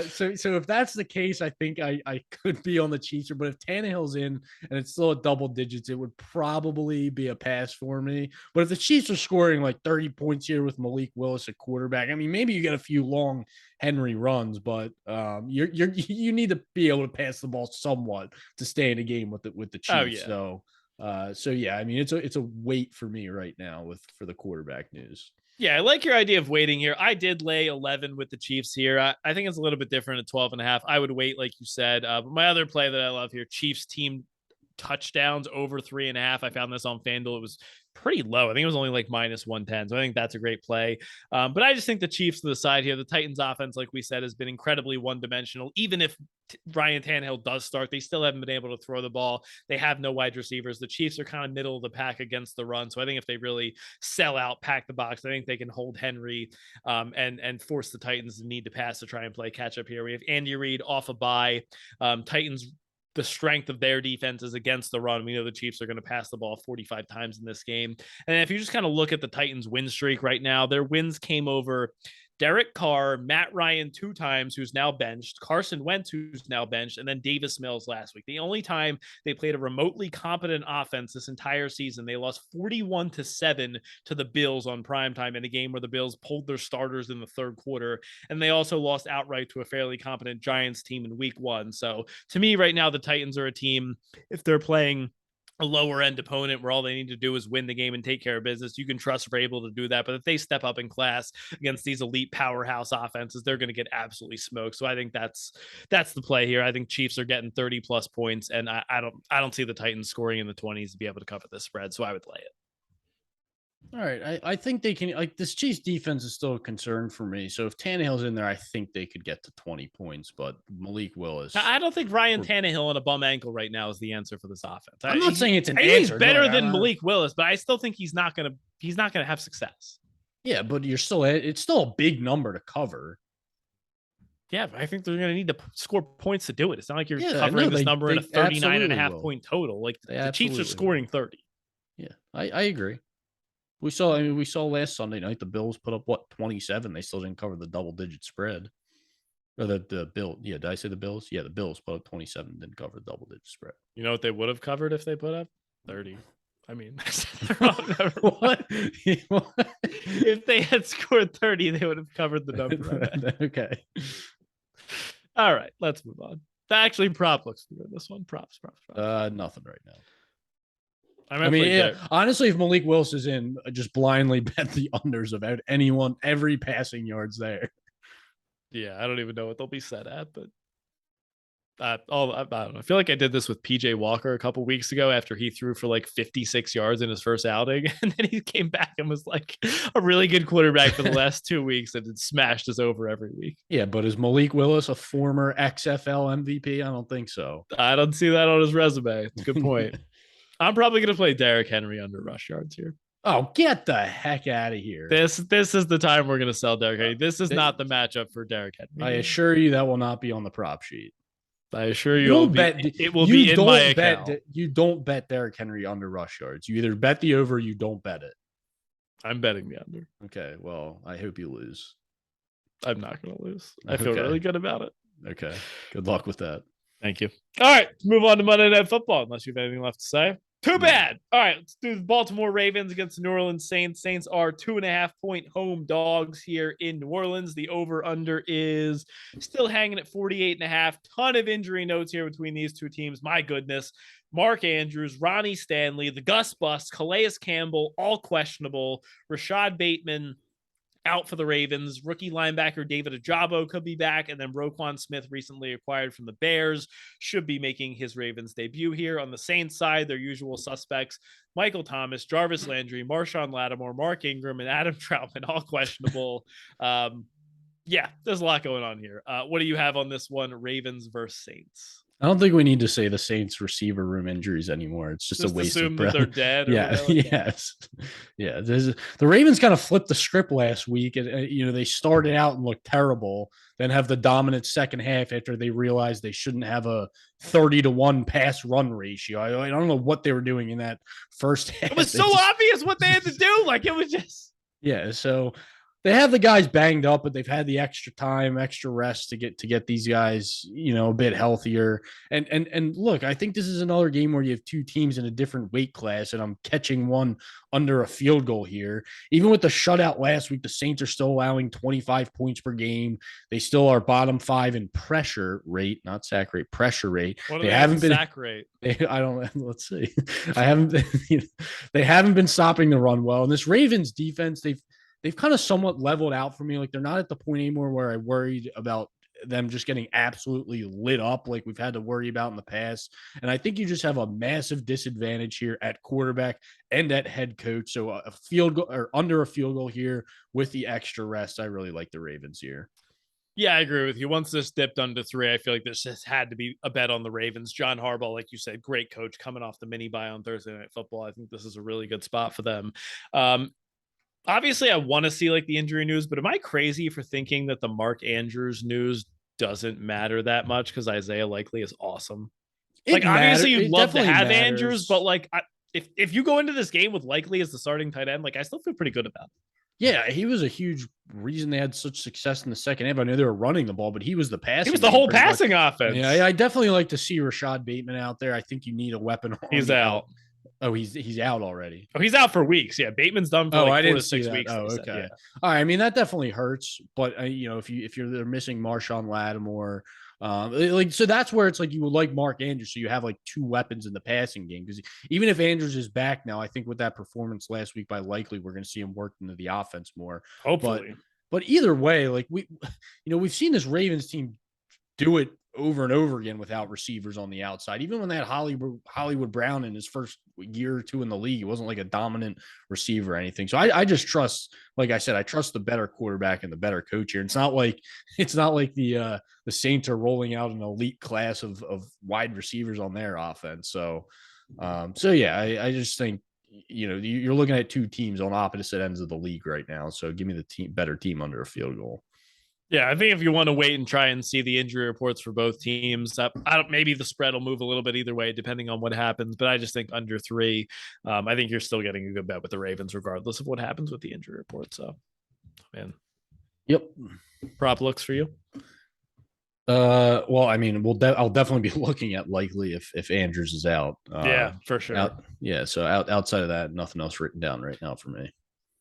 so if that's the case, I think I could be on the Chiefs. But if Tannehill's in and it's still at double digits, it would probably be a pass for me. But if the Chiefs are scoring like 30 points here with Malik Willis at quarterback, I mean, maybe you get a few long Henry runs, but you need to be able to pass the ball somewhat to stay in a game with the Chiefs. Oh, yeah. So yeah, I mean, it's a wait for me right now for the quarterback news. Yeah, I like your idea of waiting here. I did lay 11 with the Chiefs here. I think it's a little bit different at 12.5. I would wait, like you said. But my other play that I love here, Chiefs team touchdowns over 3.5. I found this on FanDuel. It was pretty low. I think it was only like -110. So I think that's a great play. But I just think the Chiefs to the side here, the Titans offense, like we said, has been incredibly one-dimensional. Even if Ryan Tannehill does start, they still haven't been able to throw the ball. They have no wide receivers. The Chiefs are kind of middle of the pack against the run. So I think if they really sell out, pack the box, I think they can hold Henry and force the Titans to need to pass to try and play catch up here. We have Andy Reid off a bye. Titans, the strength of their defense is against the run. We know the Chiefs are going to pass the ball 45 times in this game. And if you just kind of look at the Titans win streak right now, their wins came over Derek Carr, Matt Ryan 2 times, who's now benched, Carson Wentz, who's now benched, and then Davis Mills last week. The only time they played a remotely competent offense this entire season, they lost 41-7 to the Bills on primetime in a game where the Bills pulled their starters in the third quarter. And they also lost outright to a fairly competent Giants team in week 1. So to me right now, the Titans are a team, if they're playing a lower end opponent where all they need to do is win the game and take care of business, you can trust they're able to do that. But if they step up in class against these elite powerhouse offenses, they're going to get absolutely smoked. So I think that's the play here. I think Chiefs are getting 30 plus points, and I don't see the Titans scoring in the 20s to be able to cover the spread. So I would lay it. All right. I think they can, like, this Chiefs defense is still a concern for me. So if Tannehill's in there, I think they could get to 20 points, but Malik Willis. I don't think Ryan Tannehill on a bum ankle right now is the answer for this offense. I'm not saying it's an answer. He's better than Malik Willis, but I still think he's not going to have success. Yeah, but it's still a big number to cover. Yeah, but I think they're going to need to score points to do it. It's not like you're covering this number in a 39.5 point total. Like the Chiefs are scoring 30. Yeah, I agree. We saw last Sunday night the Bills put up 27. They still didn't cover the double-digit spread. Or the Bill. Yeah, did I say the Bills? Yeah, the Bills put up 27, didn't cover the double-digit spread. You know what they would have covered if they put up 30? I mean, what? If they had scored 30, they would have covered the number. Okay. All right, let's move on. Actually, prop looks good. This one, props. Nothing right now. I mean, honestly, if Malik Willis is in, just blindly bet the unders about every passing yards there. Yeah, I don't even know what they'll be set at, but I don't know. I feel like I did this with PJ Walker a couple weeks ago after he threw for like 56 yards in his first outing, and then he came back and was like a really good quarterback for the last 2 weeks and it smashed us over every week. Yeah, but is Malik Willis a former XFL MVP? I don't think so. I don't see that on his resume. It's a good point. I'm probably going to play Derrick Henry under rush yards here. Oh, get the heck out of here. This is the time we're going to sell Derrick Henry. This is not the matchup for Derrick Henry. I assure you that will not be on the prop sheet. I assure you it will be in my account. You don't bet Derrick Henry under rush yards. You either bet the over or you don't bet it. I'm betting the under. Okay, well, I hope you lose. I'm not going to lose. I feel really good about it. Okay, good luck with that. Thank you. All right, let's move on to Monday Night Football, unless you have anything left to say. Too bad. All right, let's do the Baltimore Ravens against the New Orleans Saints. Saints are 2.5 point home dogs here in New Orleans. The over-under is still hanging at 48.5. Ton of injury notes here between these two teams. My goodness. Mark Andrews, Ronnie Stanley, the Gus Bus, Calais Campbell, all questionable. Rashad Bateman out for the Ravens. Rookie linebacker David Ojabo could be back. And then Roquan Smith, recently acquired from the Bears, should be making his Ravens debut here. On the Saints side, their usual suspects, Michael Thomas, Jarvis Landry, Marshawn Lattimore, Mark Ingram, and Adam Troutman, all questionable. Yeah, there's a lot going on here. What do you have on this one, Ravens versus Saints? I don't think we need to say the Saints receiver room injuries anymore. It's just a Just waste of assume that breath. they're dead or Yeah, whatever. yes, yeah. The Ravens kind of flipped the script last week, and they started out and looked terrible, then have the dominant second half after they realized they shouldn't have a 30-1 pass run ratio. I don't know what they were doing in that first half. It was so obvious what they had to do. Like it was just yeah, so they have the guys banged up, but they've had the extra time, extra rest to get these guys, a bit healthier. And look, I think this is another game where you have two teams in a different weight class, and I'm catching one under a field goal here. Even with the shutout last week, the Saints are still allowing 25 points per game. They still are bottom 5 in pressure rate, not sack rate, pressure rate. what do They they have haven't in been sack rate? I don't. Let's see. I haven't. They haven't been stopping the run well. And this Ravens defense, they've kind of somewhat leveled out for me. Like they're not at the point anymore where I worried about them just getting absolutely lit up like we've had to worry about in the past. And I think you just have a massive disadvantage here at quarterback and at head coach. So a field goal or under a field goal here with the extra rest. I really like the Ravens here. Yeah, I agree with you. Once this dipped under 3, I feel like this just had to be a bet on the Ravens. John Harbaugh, like you said, great coach coming off the mini bye on Thursday Night Football. I think this is a really good spot for them. Obviously, I want to see like the injury news, but am I crazy for thinking that the Mark Andrews news doesn't matter that much because Isaiah Likely is awesome? Like, obviously, you'd love to have Andrews, but like, if you go into this game with Likely as the starting tight end, like, I still feel pretty good about it. Yeah, he was a huge reason they had such success in the second half. I know they were running the ball, but he was the passing. He was the whole passing offense. Yeah, I definitely like to see Rashad Bateman out there. I think you need a weapon. He's out. Oh, he's out already. Oh, he's out for weeks. Yeah, Bateman's done for like 4 to 6 weeks. Oh, okay. Yeah. All right. I mean, that definitely hurts, but if you're they're missing Marshawn Lattimore, so that's where it's like you would like Mark Andrews, so you have like two weapons in the passing game. Because even if Andrews is back now, I think with that performance last week by Likely, we're going to see him work into the offense more. Hopefully, but either way, like we've seen this Ravens team do it over and over again without receivers on the outside. Even when they had Hollywood Brown in his first year or two in the league, it wasn't like a dominant receiver or anything. So I just trust, like I said, I trust the better quarterback and the better coach here. It's not like the Saints are rolling out an elite class of wide receivers on their offense. So yeah, I just think you're looking at two teams on opposite ends of the league right now. So give me the better team under a field goal. Yeah, I think if you want to wait and try and see the injury reports for both teams, maybe the spread will move a little bit either way, depending on what happens. But I just think under 3, I think you're still getting a good bet with the Ravens, regardless of what happens with the injury report. So, man, yep, prop looks for you. Well, I mean, I'll definitely be looking at Likely if Andrews is out. Yeah, for sure. So outside of that, nothing else written down right now for me.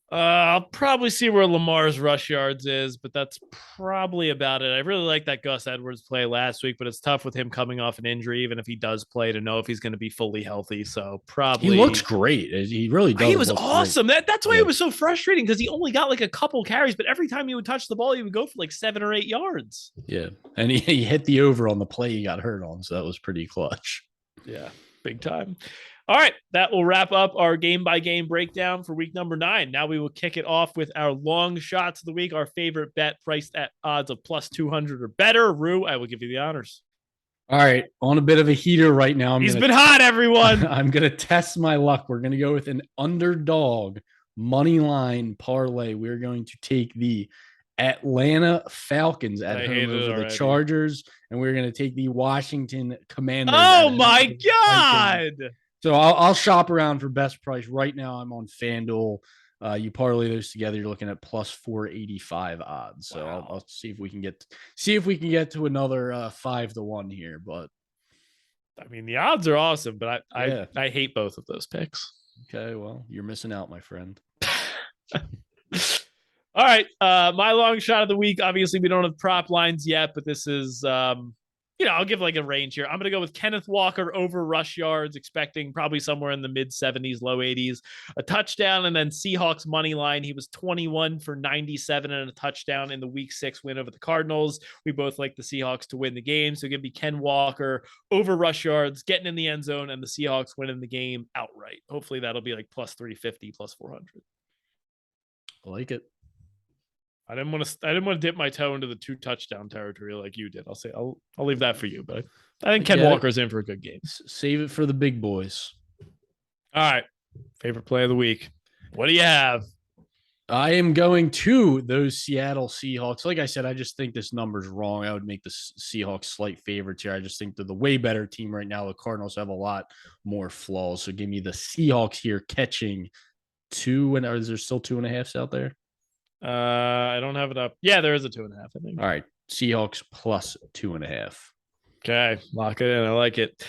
I'll probably see where Lamar's rush yards is, but that's probably about it. I really like that Gus Edwards play last week, but it's tough with him coming off an injury, even if he does play, to know if he's going to be fully healthy. So probably he looks great. He really does. He was awesome. That's why it was so frustrating because he only got like a couple carries, but every time he would touch the ball, he would go for like 7 or 8 yards. Yeah, and he hit the over on the play he got hurt on, so that was pretty clutch. Yeah, big time. All right, that will wrap up our game-by-game breakdown for week number 9. Now we will kick it off with our long shots of the week, our favorite bet priced at odds of plus 200 or better. Rue, I will give you the honors. All right, on a bit of a heater right now. He's been hot, everyone. I'm going to test my luck. We're going to go with an underdog money line parlay. We're going to take the Atlanta Falcons at home over the Chargers, and we're going to take the Washington Commanders. Oh, my God. So I'll shop around for best price. Right now, I'm on FanDuel. You parlay those together, you're looking at plus 485 odds. So wow. I'll see if we can get to another 5-1 here. But I mean, the odds are awesome, but I hate both of those picks. Okay, well, you're missing out, my friend. All right, my long shot of the week. Obviously, we don't have prop lines yet, but this is I'll give like a range here. I'm going to go with Kenneth Walker over rush yards, expecting probably somewhere in the mid 70s, low 80s, a touchdown, and then Seahawks money line. He was 21 for 97 and a touchdown in the week 6 win over the Cardinals. We both like the Seahawks to win the game. So give me Ken Walker over rush yards, getting in the end zone, and the Seahawks winning the game outright. Hopefully that'll be like plus 350, plus 400. I like it. I didn't want to dip my toe into the 2 touchdown territory like you did. I'll leave that for you, but I think Ken Walker's in for a good game. Save it for the big boys. All right. Favorite play of the week. What do you have? I am going to those Seattle Seahawks. Like I said, I just think this number's wrong. I would make the Seahawks slight favorites here. I just think they're the way better team right now. The Cardinals have a lot more flaws. So give me the Seahawks here catching 2. And is there still 2.5s out there? I don't have it up. Yeah, there is a 2.5, I think. All right. Seahawks plus 2.5. Okay. Lock it in. I like it.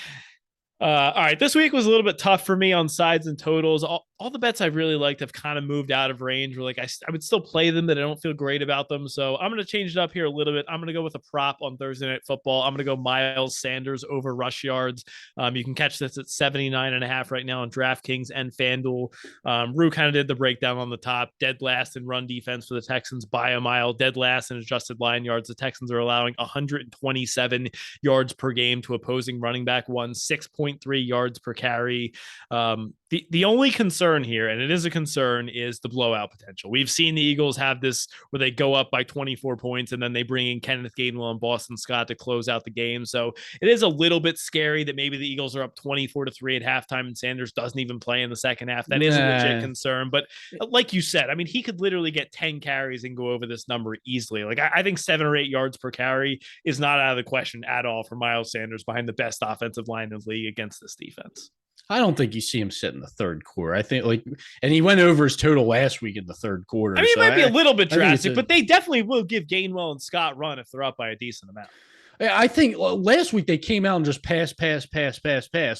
All right. This week was a little bit tough for me on sides and totals. All the bets I really liked have kind of moved out of range. Where like I would still play them, but I don't feel great about them. So I'm going to change it up here a little bit. I'm going to go with a prop on Thursday Night Football. I'm going to go Miles Sanders over rush yards. You can catch this at 79.5 right now on DraftKings and FanDuel. Rue kind of did the breakdown on the top. Dead last in run defense for the Texans by a mile. Dead last in adjusted line yards. The Texans are allowing 127 yards per game to opposing running back one, 6.3 yards per carry. The only concern here, and it is a concern, is the blowout potential. We've seen the Eagles have this where they go up by 24 points and then they bring in Kenneth Gainwell and Boston Scott to close out the game. So it is a little bit scary that maybe the Eagles are up 24-3 at halftime and Sanders doesn't even play in the second half. That is a legit concern. But like you said, I mean, he could literally get 10 carries and go over this number easily. Like I think 7 or 8 yards per carry is not out of the question at all for Miles Sanders behind the best offensive line in the league against this defense. I don't think you see him sit in the third quarter. I think and he went over his total last week in the third quarter. I mean, it might be a little bit drastic, but they definitely will give Gainwell and Scott run if they're up by a decent amount. I think last week they came out and just pass.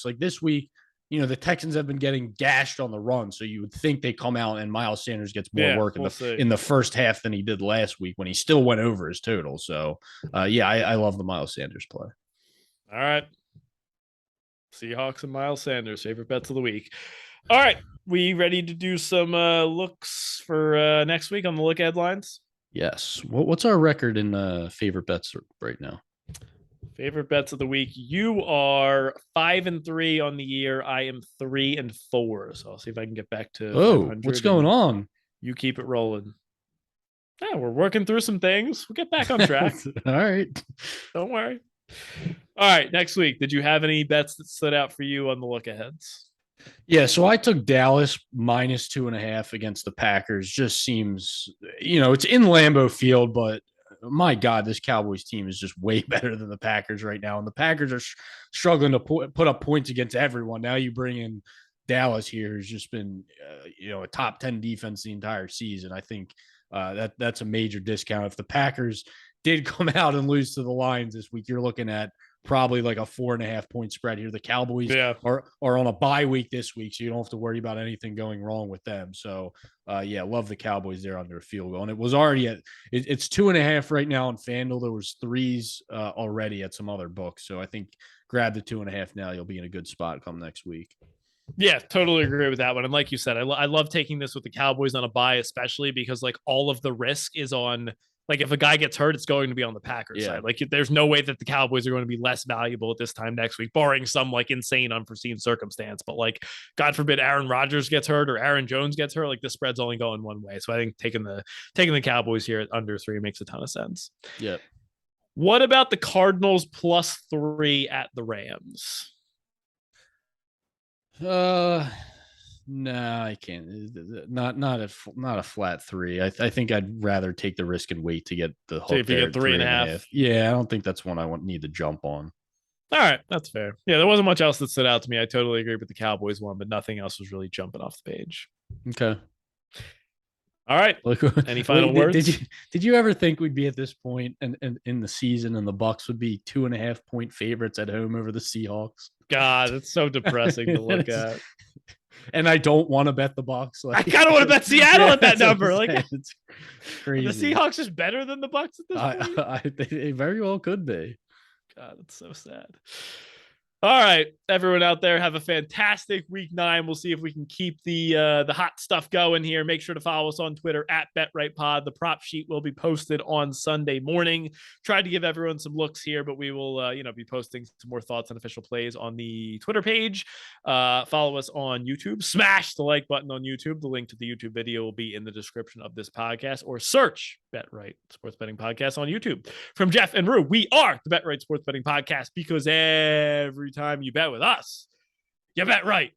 Like this week, the Texans have been getting gashed on the run. So you would think they come out and Miles Sanders gets more work in the first half than he did last week when he still went over his total. So, I love the Miles Sanders play. All right. Seahawks and Miles Sanders, favorite bets of the week. All right. We ready to do some looks for next week on the look headlines? Yes. What's our record in favorite bets right now? Favorite bets of the week. You are 5-3 on the year. I am 3-4. So I'll see if I can get back to. What's going on? You keep it rolling. Yeah, we're working through some things. We'll get back on track. All right. Don't worry. All right, next week. Did you have any bets that stood out for you on the look aheads? Yeah, so I took Dallas minus 2.5 against the Packers. Just seems, it's in Lambeau Field, but my God, this Cowboys team is just way better than the Packers right now. And the Packers are struggling to put up points against everyone. Now you bring in Dallas here, who's just been, a top 10 defense the entire season. I think that's a major discount. If the Packers did come out and lose to the Lions this week, you're looking at probably like a 4.5 point spread here. The Cowboys are on a bye week this week, so you don't have to worry about anything going wrong with them. So, love the Cowboys there under a field goal. And it was already it's 2.5 right now on FanDuel. There was 3s already at some other books. So I think grab the 2.5 now. You'll be in a good spot come next week. Yeah, totally agree with that one. And like you said, I love taking this with the Cowboys on a bye, especially because like all of the risk is on. Like if a guy gets hurt, it's going to be on the Packers side. Like there's no way that the Cowboys are going to be less valuable at this time next week, barring some like insane unforeseen circumstance. But like, God forbid Aaron Rodgers gets hurt or Aaron Jones gets hurt, like the spread's only going one way. So I think taking the Cowboys here at under 3 makes a ton of sense. Yeah. What about the Cardinals +3 at the Rams? No, I can't. Not a flat 3. I think I'd rather take the risk and wait to get the hook. So if you get 3.5, yeah, I don't think that's one I need to jump on. All right, that's fair. Yeah, there wasn't much else that stood out to me. I totally agree with the Cowboys one, but nothing else was really jumping off the page. Okay. All right. Any final words? Did you ever think we'd be at this point and in the season and the Bucks would be 2.5 point favorites at home over the Seahawks? God, it's so depressing to look at. And I don't want to bet the Bucks. I kind of want to bet Seattle at that number. Like it's crazy. The Seahawks is better than the Bucks at this point. They very well could be. God, it's so sad. All right, everyone out there, have a fantastic week 9. We'll see if we can keep the hot stuff going here. Make sure to follow us on Twitter at BetRightPod. The prop sheet will be posted on Sunday morning. Tried to give everyone some looks here, but we will be posting some more thoughts and official plays on the Twitter page. Follow us on YouTube. Smash the like button on YouTube. The link to the YouTube video will be in the description of this podcast, or search BetRight Sports Betting Podcast on YouTube. From Jeff and Rue, we are the BetRight Sports Betting Podcast, because every time you bet with us, you bet right.